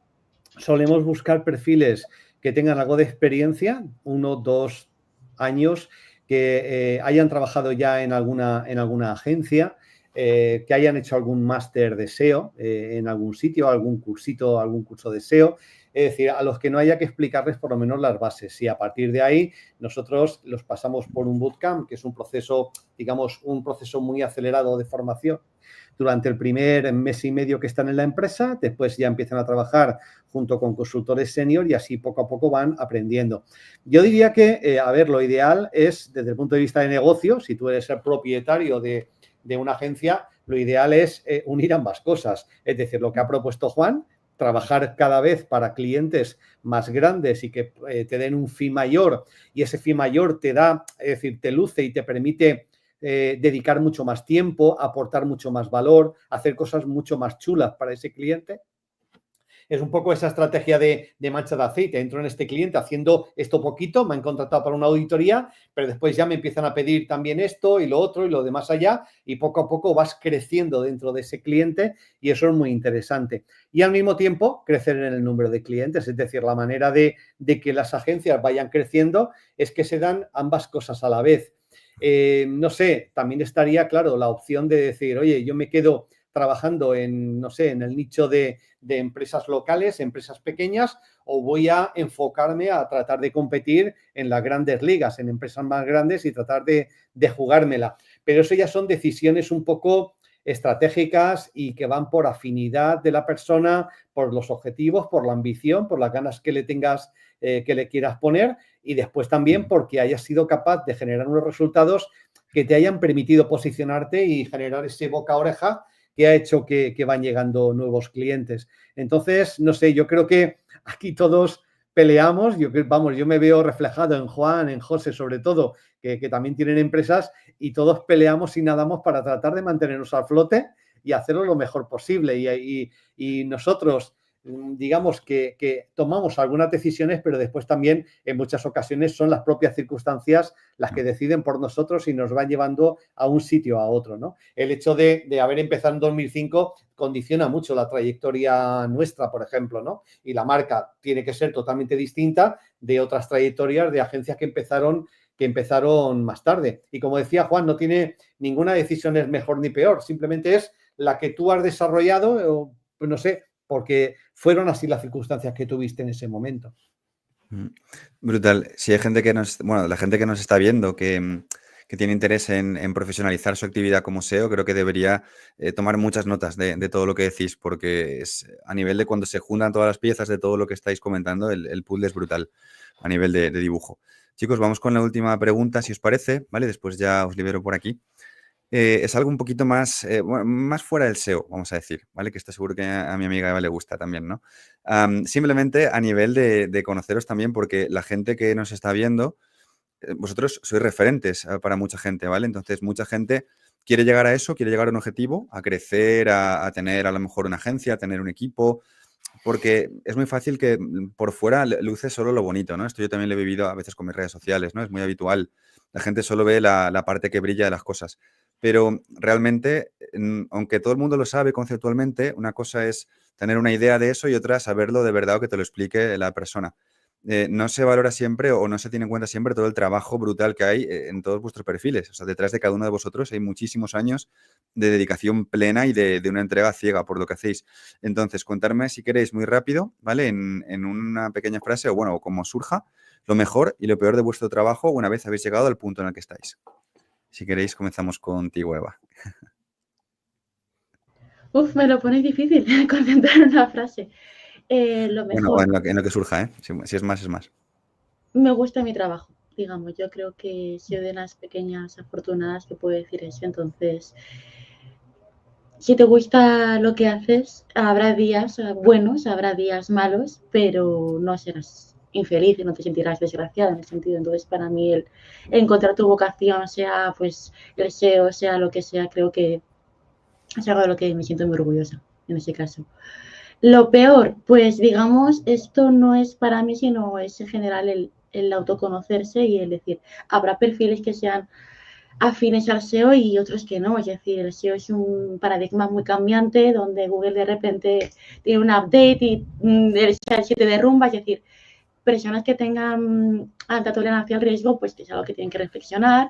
solemos buscar perfiles que tengan algo de experiencia, 1, 2 años, que hayan trabajado ya en alguna agencia, que hayan hecho algún máster de SEO en algún sitio, algún cursito, algún curso de SEO. Es decir, a los que no haya que explicarles por lo menos las bases. Y a partir de ahí nosotros los pasamos por un bootcamp, que es un proceso, digamos, un proceso muy acelerado de formación durante el primer mes y medio que están en la empresa, después ya empiezan a trabajar junto con consultores senior y así poco a poco van aprendiendo. Yo diría que, a ver, lo ideal es, desde el punto de vista de negocio, si tú eres el propietario de una agencia, lo ideal es unir ambas cosas. Es decir, lo que ha propuesto Juan, trabajar cada vez para clientes más grandes y que te den un fee mayor y ese fee mayor te da, es decir, te luce y te permite dedicar mucho más tiempo, aportar mucho más valor, hacer cosas mucho más chulas para ese cliente. Es un poco esa estrategia de mancha de aceite. Entro en este cliente haciendo esto poquito, me han contratado para una auditoría, pero después ya me empiezan a pedir también esto y lo otro y lo de más allá y poco a poco vas creciendo dentro de ese cliente y eso es muy interesante. Y al mismo tiempo crecer en el número de clientes, es decir, la manera de que las agencias vayan creciendo es que se dan ambas cosas a la vez. No sé, también estaría, claro, la opción de decir, oye, yo me quedo trabajando en, no sé, en el nicho de empresas locales, empresas pequeñas, o voy a enfocarme a tratar de competir en las grandes ligas, en empresas más grandes y tratar de jugármela. Pero eso ya son decisiones un poco estratégicas y que van por afinidad de la persona, por los objetivos, por la ambición, por las ganas que le tengas, que le quieras poner y después también porque hayas sido capaz de generar unos resultados que te hayan permitido posicionarte y generar ese boca a oreja que ha hecho que van llegando nuevos clientes. Entonces, no sé, yo creo que aquí todos peleamos, yo me veo reflejado en Juan, en José sobre todo, que también tienen empresas y todos peleamos y nadamos para tratar de mantenernos al flote y hacerlo lo mejor posible. Y nosotros, digamos que tomamos algunas decisiones, pero después también en muchas ocasiones son las propias circunstancias las que deciden por nosotros y nos van llevando a un sitio a otro, ¿no? El hecho de haber empezado en 2005 condiciona mucho la trayectoria nuestra, por ejemplo, ¿no? Y la marca tiene que ser totalmente distinta de otras trayectorias de agencias que empezaron más tarde. Y como decía Juan, no tiene ninguna decisión es mejor ni peor, simplemente es la que tú has desarrollado, pues no sé, porque fueron así las circunstancias que tuviste en ese momento. Brutal. Si hay gente que la gente que nos está viendo que tiene interés en profesionalizar su actividad como SEO, creo que debería tomar muchas notas de todo lo que decís, porque es a nivel de cuando se juntan todas las piezas de todo lo que estáis comentando, el puzzle es brutal a nivel de dibujo. Chicos, vamos con la última pregunta, si os parece, ¿vale? Después ya os libero por aquí. Es algo un poquito más, más fuera del SEO, vamos a decir, ¿vale? Que está seguro que a mi amiga Eva le gusta también, ¿no? Simplemente a nivel de conoceros también, porque la gente que nos está viendo, vosotros sois referentes para mucha gente, ¿vale? Entonces, mucha gente quiere llegar a eso, quiere llegar a un objetivo, a crecer, a tener a lo mejor una agencia, a tener un equipo, porque es muy fácil que por fuera luce solo lo bonito, ¿no? Esto yo también lo he vivido a veces con mis redes sociales, ¿no? Es muy habitual. La gente solo ve la parte que brilla de las cosas. pero realmente, aunque todo el mundo lo sabe conceptualmente, una cosa es tener una idea de eso y otra saberlo de verdad o que te lo explique la persona. No se valora siempre o no se tiene en cuenta siempre todo el trabajo brutal que hay en todos vuestros perfiles. O sea, detrás de cada uno de vosotros hay muchísimos años de dedicación plena y de una entrega ciega por lo que hacéis. Entonces, contarme si queréis muy rápido, ¿vale? En una pequeña frase o bueno, o como surja, lo mejor y lo peor de vuestro trabajo una vez habéis llegado al punto en el que estáis. Si queréis, comenzamos contigo, Eva. Uf, me lo ponéis difícil concentrar en una frase. Lo Bueno, mejor, en lo que surja, ¿eh? Si es más, es más. me gusta mi trabajo, digamos. Yo creo que soy de las pequeñas afortunadas que puedo decir eso. Entonces, si te gusta lo que haces, habrá días buenos, habrá días malos, pero no serás infeliz y no te sentirás desgraciado en ese sentido. Entonces, para mí, el encontrar tu vocación, sea pues el SEO, sea lo que sea, creo que es algo de lo que me siento muy orgullosa en ese caso. Lo peor, pues digamos, esto no es para mí, sino es en general el autoconocerse y el decir, habrá perfiles que sean afines al SEO y otros que no. Es decir, el SEO es un paradigma muy cambiante donde Google de repente tiene un update y el SEO se te derrumba. Es decir, personas que tengan alta tolerancia al riesgo, pues que es algo que tienen que reflexionar,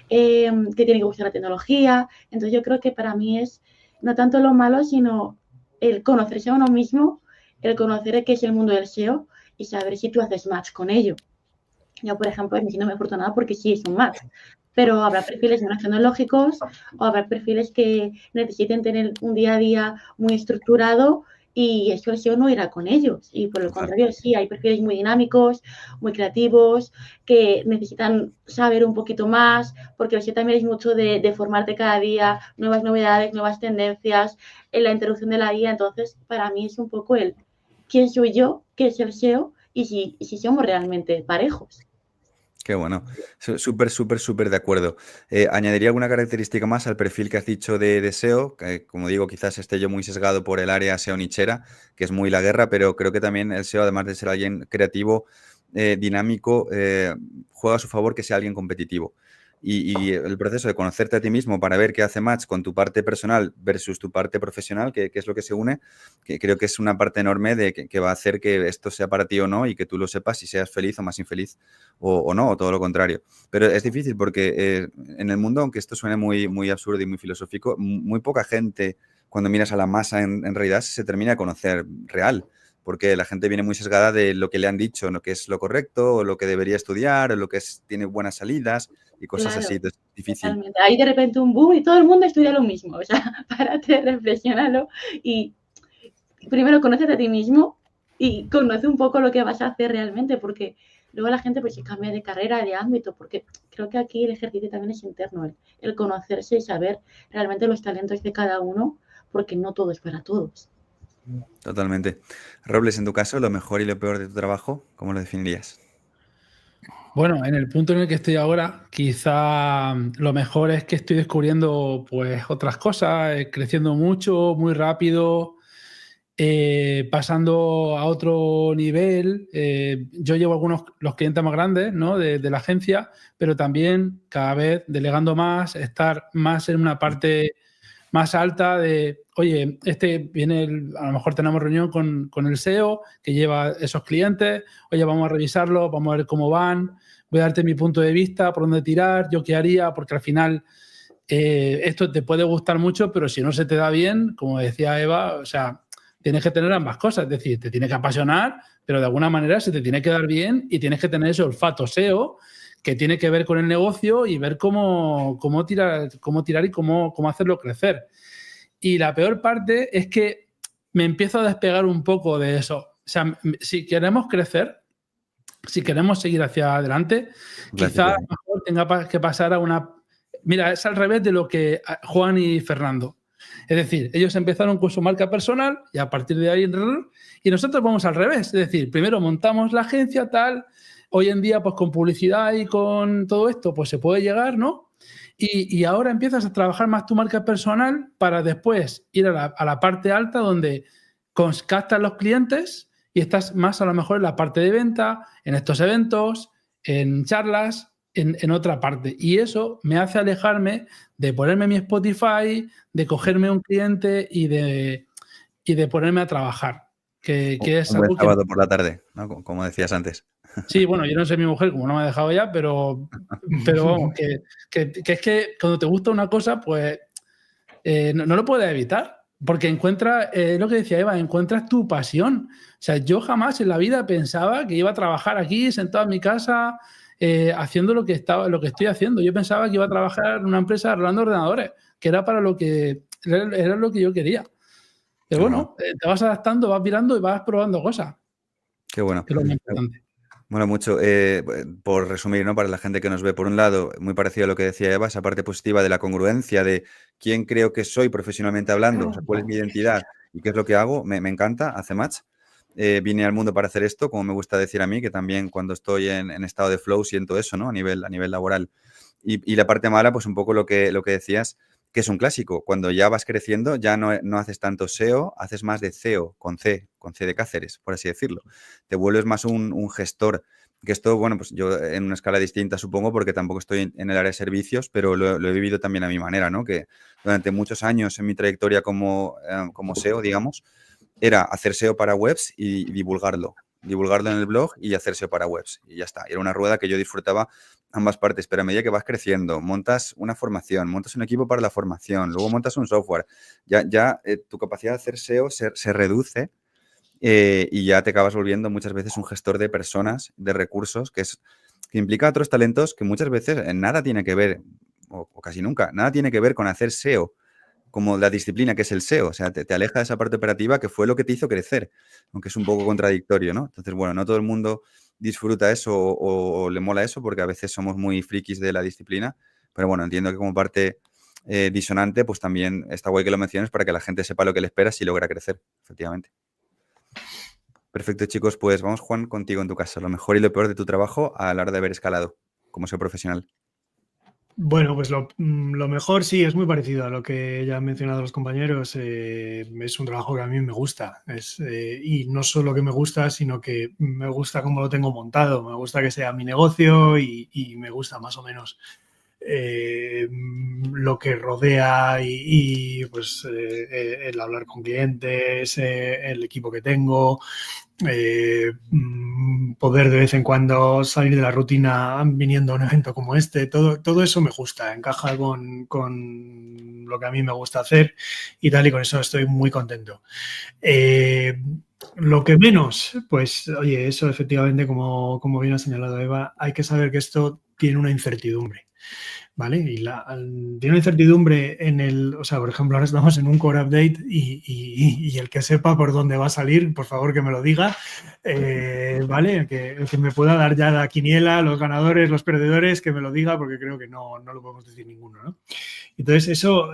que tienen que usar la tecnología. Entonces yo creo que para mí es no tanto lo malo, sino el conocerse a uno mismo, el conocer qué es el mundo del SEO y saber si tú haces match con ello. Yo, por ejemplo, me siento muy afortunada porque sí es un match, pero habrá perfiles menos tecnológicos o habrá perfiles que necesiten tener un día a día muy estructurado y eso el SEO no irá con ellos. Y por el contrario, sí, hay perfiles muy dinámicos, muy creativos, que necesitan saber un poquito más, porque el SEO también es mucho de formarte cada día, nuevas novedades, nuevas tendencias, en la introducción de la guía. Entonces, para mí es un poco el quién soy yo, qué es el SEO y si somos realmente parejos. Qué bueno. Súper, súper, súper de acuerdo. Añadiría alguna característica más al perfil que has dicho de SEO, que como digo, quizás esté yo muy sesgado por el área SEO nichera, que es muy la guerra, pero creo que también el SEO, además de ser alguien creativo, dinámico, juega a su favor que sea alguien competitivo. Y el proceso de conocerte a ti mismo para ver qué hace match con tu parte personal versus tu parte profesional, que es lo que se une, que creo que es una parte enorme de que va a hacer que esto sea para ti o no y que tú lo sepas y seas feliz o más infeliz o no, o todo lo contrario. Pero es difícil porque en el mundo, aunque esto suene muy, muy absurdo y muy filosófico, muy poca gente, cuando miras a la masa, en realidad se termina de conocer real. Porque la gente viene muy sesgada de lo que le han dicho, lo que es lo correcto, o lo que debería estudiar, o lo que tiene buenas salidas y cosas Claro, así. Entonces, es difícil. totalmente. Hay de repente un boom y todo el mundo estudia lo mismo. O sea, párate, reflexiónalo y primero conócete a ti mismo y conoce un poco lo que vas a hacer realmente, porque luego la gente pues se cambia de carrera, de ámbito, porque creo que aquí el ejercicio también es interno, el conocerse y saber realmente los talentos de cada uno, porque no todo es para todos. Totalmente. Robles, en tu caso, lo mejor y lo peor de tu trabajo, ¿cómo lo definirías? Bueno, en el punto en el que estoy ahora, quizá lo mejor es que estoy descubriendo pues otras cosas, creciendo mucho, muy rápido, pasando a otro nivel. Yo llevo los clientes más grandes, ¿no? de la agencia, pero también cada vez delegando más, estar más en una parte más alta de, oye, a lo mejor tenemos reunión con el SEO que lleva esos clientes, oye, vamos a revisarlo, vamos a ver cómo van, voy a darte mi punto de vista, por dónde tirar, yo qué haría, porque al final esto te puede gustar mucho, pero si no se te da bien, como decía Eva, o sea, tienes que tener ambas cosas, es decir, te tiene que apasionar, pero de alguna manera se te tiene que dar bien y tienes que tener ese olfato SEO que tiene que ver con el negocio y ver cómo tirar y cómo hacerlo crecer. Y la peor parte es que me empiezo a despegar un poco de eso. O sea, si queremos crecer, si queremos seguir hacia adelante, quizá a lo mejor tenga que pasar a una... Mira, es al revés de lo que Juan y Fernando. Es decir, ellos empezaron con su marca personal y a partir de ahí... Y nosotros vamos al revés. Es decir, primero montamos la agencia, tal... Hoy en día, pues con publicidad y con todo esto, pues se puede llegar, ¿no? Y ahora empiezas a trabajar más tu marca personal para después ir a la parte alta donde captas los clientes y estás más a lo mejor en la parte de venta, en estos eventos, en charlas en otra parte. Y eso me hace alejarme de ponerme mi Spotify, de cogerme un cliente y de ponerme a trabajar. Que es Un buen algo que... sábado por la tarde, ¿no? Como decías antes. Sí, bueno, yo no sé mi mujer, como no me ha dejado ya, pero vamos, que es que cuando te gusta una cosa, pues no lo puedes evitar, porque encuentras, lo que decía Eva, encuentras tu pasión. O sea, yo jamás en la vida pensaba que iba a trabajar aquí, sentado en mi casa, haciendo lo que estoy haciendo. Yo pensaba que iba a trabajar en una empresa arreglando ordenadores, que era para era lo que yo quería. Pero bueno, te vas adaptando, vas mirando y vas probando cosas. Qué bueno. Que es lo más importante. Mola mucho. Por resumir, ¿no? Para la gente que nos ve, por un lado, muy parecido a lo que decía Eva, esa parte positiva de la congruencia, de quién creo que soy profesionalmente hablando, o sea, cuál es mi identidad y qué es lo que hago, me encanta, hace match. Vine al mundo para hacer esto, como me gusta decir a mí, que también cuando estoy en estado de flow siento eso, ¿no? A nivel laboral. Y la parte mala, pues un poco lo que decías, que es un clásico. Cuando ya vas creciendo, ya no haces tanto SEO, haces más de CEO, con C de Cáceres, por así decirlo. Te vuelves más un gestor. Que esto, bueno, pues yo en una escala distinta supongo, porque tampoco estoy en el área de servicios, pero lo he vivido también a mi manera, ¿no? Que durante muchos años en mi trayectoria como SEO, digamos, era hacer SEO para webs y divulgarlo en el blog y hacer SEO para webs. Y ya está. Era una rueda que yo disfrutaba ambas partes, pero a medida que vas creciendo, montas una formación, montas un equipo para la formación, luego montas un software, ya tu capacidad de hacer SEO se reduce y ya te acabas volviendo muchas veces un gestor de personas, de recursos, que implica otros talentos que muchas veces nada tiene que ver, o casi nunca, nada tiene que ver con hacer SEO, como la disciplina que es el SEO. O sea, te aleja de esa parte operativa que fue lo que te hizo crecer, aunque es un poco contradictorio, ¿no? Entonces, bueno, no todo el mundo disfruta eso o le mola eso, porque a veces somos muy frikis de la disciplina, pero bueno, entiendo que como parte disonante, pues también está guay que lo menciones para que la gente sepa lo que le espera si logra crecer, efectivamente. Perfecto, chicos, pues vamos, Juan, contigo en tu caso. Lo mejor y lo peor de tu trabajo a la hora de haber escalado como SEO profesional. Bueno, pues lo mejor sí, es muy parecido a lo que ya han mencionado los compañeros. Es un trabajo que a mí me gusta. Y no solo que me gusta, sino que me gusta cómo lo tengo montado. Me gusta que sea mi negocio y me gusta más o menos lo que rodea y pues el hablar con clientes, el equipo que tengo. Poder de vez en cuando salir de la rutina viniendo a un evento como este, todo eso me gusta, encaja con lo que a mí me gusta hacer y tal, y con eso estoy muy contento. Lo que menos, pues oye, eso efectivamente, como bien ha señalado Eva, hay que saber que esto tiene una incertidumbre, ¿vale? Y tiene una incertidumbre o sea, por ejemplo, ahora estamos en un core update y el que sepa por dónde va a salir, por favor que me lo diga, ¿vale? El que me pueda dar ya la quiniela, los ganadores, los perdedores, que me lo diga, porque creo que no lo podemos decir ninguno, ¿no? Entonces eso,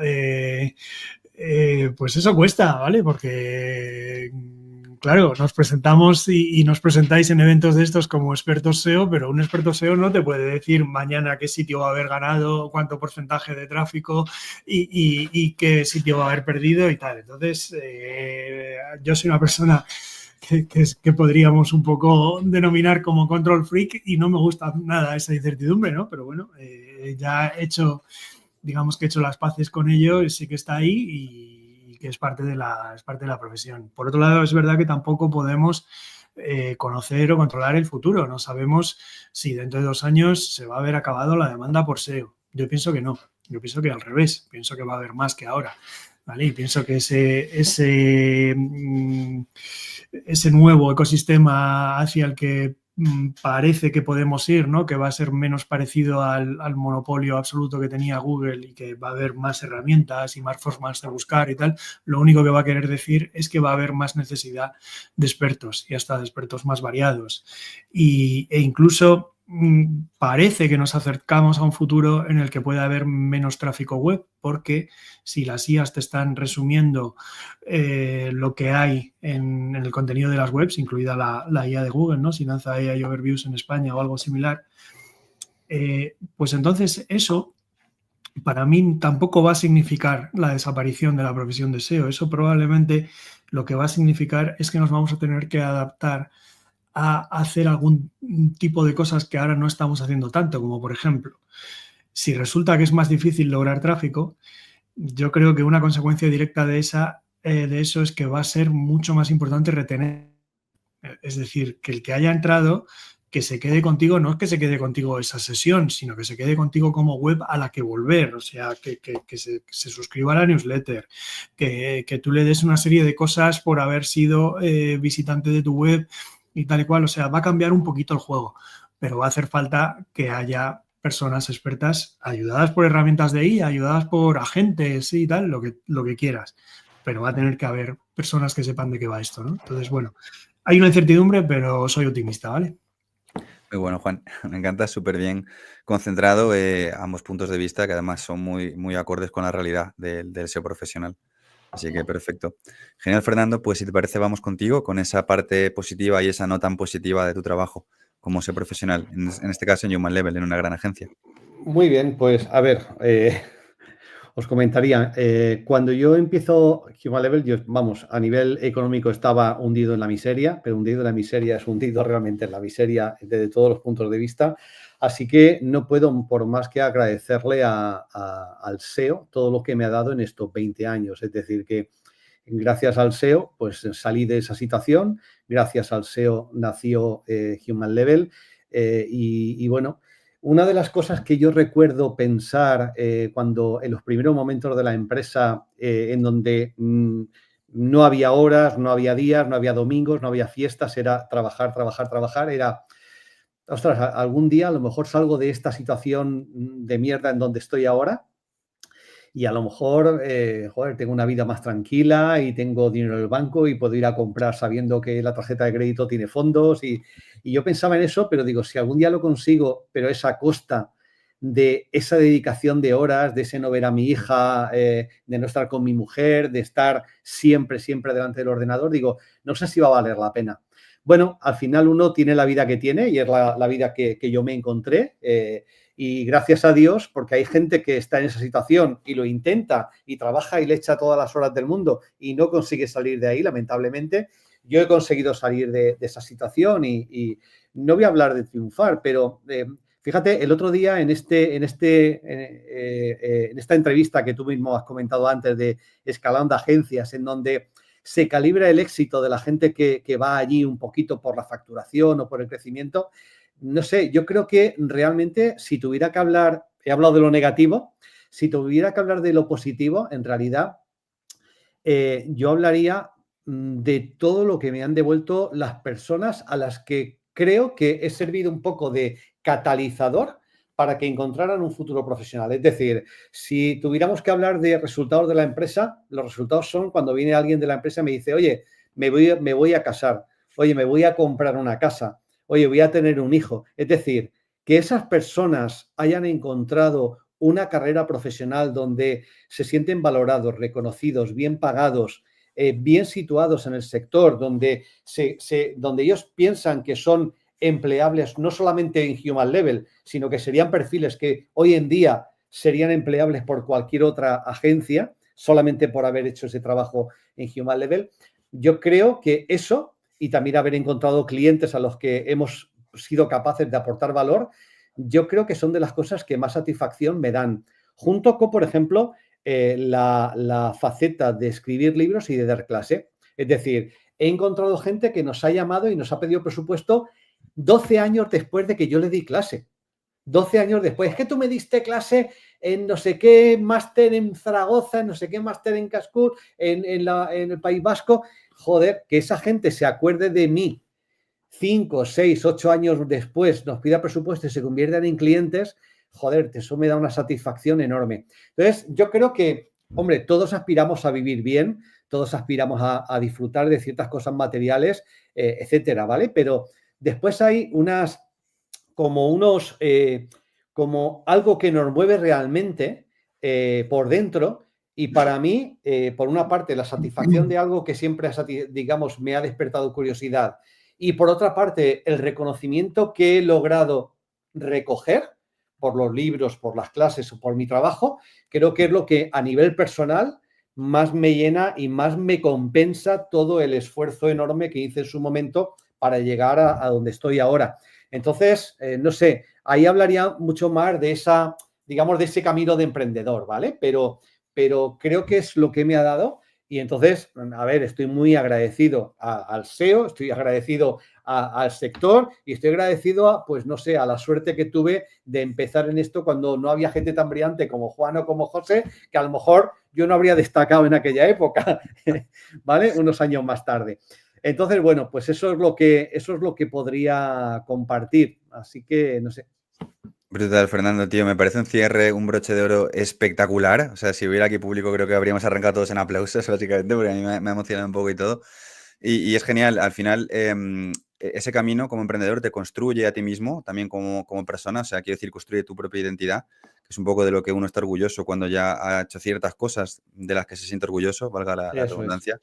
pues eso cuesta, ¿vale? Porque... Claro, nos presentamos y nos presentáis en eventos de estos como expertos SEO, pero un experto SEO no te puede decir mañana qué sitio va a haber ganado, cuánto porcentaje de tráfico y qué sitio va a haber perdido y tal. Entonces, yo soy una persona que podríamos un poco denominar como control freak y no me gusta nada esa incertidumbre, ¿no? Pero bueno, ya he hecho las paces con ello y sí que está ahí y que es parte de la profesión. Por otro lado, es verdad que tampoco podemos conocer o controlar el futuro. No sabemos si dentro de 2 años se va a haber acabado la demanda por SEO. Yo pienso que no. Yo pienso que al revés. Pienso que va a haber más que ahora, ¿vale? Y pienso que ese nuevo ecosistema hacia el que parece que podemos ir, ¿no? Que va a ser menos parecido al monopolio absoluto que tenía Google y que va a haber más herramientas y más formas de buscar y tal, lo único que va a querer decir es que va a haber más necesidad de expertos y hasta de expertos más variados. E incluso parece que nos acercamos a un futuro en el que puede haber menos tráfico web, porque si las IAs te están resumiendo lo que hay en el contenido de las webs, incluida la IA de Google, ¿no? Si lanza AI Overviews en España o algo similar, pues entonces eso para mí tampoco va a significar la desaparición de la profesión de SEO. Eso probablemente lo que va a significar es que nos vamos a tener que adaptar a hacer algún tipo de cosas que ahora no estamos haciendo tanto, como por ejemplo, si resulta que es más difícil lograr tráfico, yo creo que una consecuencia directa de eso es que va a ser mucho más importante retener. Es decir, que el que haya entrado, que se quede contigo, no es que se quede contigo esa sesión, sino que se quede contigo como web a la que volver. O sea, que se suscriba a la newsletter, que tú le des una serie de cosas por haber sido visitante de tu web y tal y cual. O sea, va a cambiar un poquito el juego, pero va a hacer falta que haya personas expertas ayudadas por herramientas de IA, ayudadas por agentes y tal, lo que quieras. Pero va a tener que haber personas que sepan de qué va esto, ¿no? Entonces, bueno, hay una incertidumbre, pero soy optimista, ¿vale? Muy bueno, Juan. Me encanta, súper bien concentrado ambos puntos de vista, que además son muy, muy acordes con la realidad del SEO profesional. Así que perfecto. Genial, Fernando. Pues si te parece, vamos contigo con esa parte positiva y esa no tan positiva de tu trabajo como SEO profesional, en este caso en Human Level, en una gran agencia. Muy bien, pues a ver, os comentaría, cuando yo empiezo Human Level, yo, vamos, a nivel económico estaba hundido en la miseria, pero hundido en la miseria es hundido realmente en la miseria desde todos los puntos de vista. Así que no puedo, por más que agradecerle al SEO todo lo que me ha dado en estos 20 años. Es decir, que gracias al SEO, pues salí de esa situación, gracias al SEO nació Human Level y bueno, una de las cosas que yo recuerdo pensar cuando en los primeros momentos de la empresa, en donde no había horas, no había días, no había domingos, no había fiestas, era trabajar, trabajar, trabajar, era, ostras, algún día a lo mejor salgo de esta situación de mierda en donde estoy ahora y a lo mejor, joder, tengo una vida más tranquila y tengo dinero en el banco y puedo ir a comprar sabiendo que la tarjeta de crédito tiene fondos y yo pensaba en eso, pero digo, si algún día lo consigo, pero es a costa de esa dedicación de horas, de ese no ver a mi hija, de no estar con mi mujer, de estar siempre, siempre delante del ordenador, digo, no sé si va a valer la pena. Bueno, al final uno tiene la vida que tiene y es la vida que yo me encontré y gracias a Dios, porque hay gente que está en esa situación y lo intenta y trabaja y le echa todas las horas del mundo y no consigue salir de ahí, lamentablemente. Yo he conseguido salir de esa situación y no voy a hablar de triunfar, pero fíjate, el otro día en esta entrevista que tú mismo has comentado antes de Escalando Agencias, en donde se calibra el éxito de la gente que va allí un poquito por la facturación o por el crecimiento. No sé, yo creo que realmente si tuviera que hablar, he hablado de lo negativo, si tuviera que hablar de lo positivo, en realidad yo hablaría de todo lo que me han devuelto las personas a las que creo que he servido un poco de catalizador para que encontraran un futuro profesional. Es decir, si tuviéramos que hablar de resultados de la empresa, los resultados son cuando viene alguien de la empresa y me dice, oye, me voy a casar, oye, me voy a comprar una casa, oye, voy a tener un hijo. Es decir, que esas personas hayan encontrado una carrera profesional donde se sienten valorados, reconocidos, bien pagados, bien situados en el sector, donde ellos piensan que son empleables no solamente en Human Level, sino que serían perfiles que hoy en día serían empleables por cualquier otra agencia, solamente por haber hecho ese trabajo en Human Level. Yo creo que eso, y también haber encontrado clientes a los que hemos sido capaces de aportar valor, yo creo que son de las cosas que más satisfacción me dan. Junto con, por ejemplo, la faceta de escribir libros y de dar clase. Es decir, he encontrado gente que nos ha llamado y nos ha pedido presupuesto 12 años después de que yo le di clase. 12 años después. Es que tú me diste clase en no sé qué máster en Zaragoza, en no sé qué máster en Cascur, en el País Vasco. Joder, que esa gente se acuerde de mí 5, 6, 8 años después, nos pida presupuesto y se conviertan en clientes, joder, eso me da una satisfacción enorme. Entonces, yo creo que, hombre, todos aspiramos a vivir bien, todos aspiramos a disfrutar de ciertas cosas materiales, etcétera, ¿vale? Pero después hay como algo que nos mueve realmente por dentro. Y para mí, por una parte, la satisfacción de algo que siempre, digamos, me ha despertado curiosidad. Y por otra parte, el reconocimiento que he logrado recoger por los libros, por las clases o por mi trabajo, creo que es lo que a nivel personal más me llena y más me compensa todo el esfuerzo enorme que hice en su momento para llegar a donde estoy ahora. Entonces, no sé, ahí hablaría mucho más de esa, digamos, de ese camino de emprendedor, ¿vale? Pero creo que es lo que me ha dado y entonces, a ver, estoy muy agradecido al SEO, estoy agradecido al sector y estoy agradecido pues no sé, a la suerte que tuve de empezar en esto cuando no había gente tan brillante como Juan o como José, que a lo mejor yo no habría destacado en aquella época, ¿vale? Unos años más tarde. Entonces, bueno, pues eso es lo que podría compartir. Así que, no sé. Brutal, Fernando, tío. Me parece un cierre, un broche de oro espectacular. O sea, si hubiera aquí público, creo que habríamos arrancado todos en aplausos, básicamente, porque a mí me ha emocionado un poco y todo. Y es genial. Al final, ese camino como emprendedor te construye a ti mismo, también como persona. O sea, quiero decir, construye tu propia identidad, que es un poco de lo que uno está orgulloso cuando ya ha hecho ciertas cosas de las que se siente orgulloso, valga la redundancia.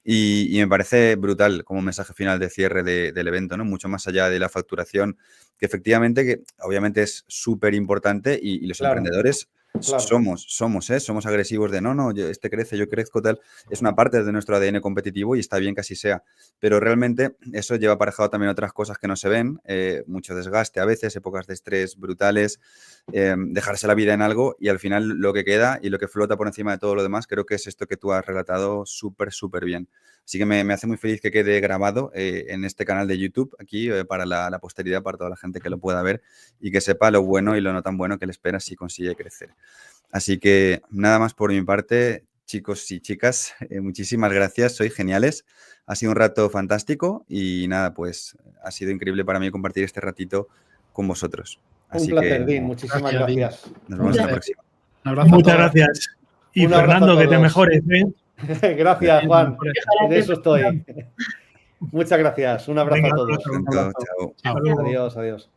Y me parece brutal como mensaje final de cierre del evento, ¿no? Mucho más allá de la facturación, que efectivamente, que obviamente es súper importante y los emprendedores somos agresivos de no, este crece, yo crezco, tal. Es una parte de nuestro ADN competitivo y está bien que así sea. Pero realmente eso lleva aparejado también otras cosas que no se ven, mucho desgaste a veces, épocas de estrés brutales, dejarse la vida en algo y al final lo que queda y lo que flota por encima de todo lo demás creo que es esto que tú has relatado súper, súper bien. Así que me hace muy feliz que quede grabado en este canal de YouTube aquí para la posteridad, para toda la gente que lo pueda ver y que sepa lo bueno y lo no tan bueno que le espera si consigue crecer. Así que nada más por mi parte, chicos y chicas, muchísimas gracias, sois geniales. Ha sido un rato fantástico y nada, pues ha sido increíble para mí compartir este ratito con vosotros. Así un placer, que, Dean, muchísimas gracias. Nos vemos en la próxima. Un abrazo. Muchas gracias. Y Fernando, que te mejores. Gracias, Juan. En eso estoy. Muchas gracias. Un abrazo a todos. Chao. Adiós, adiós.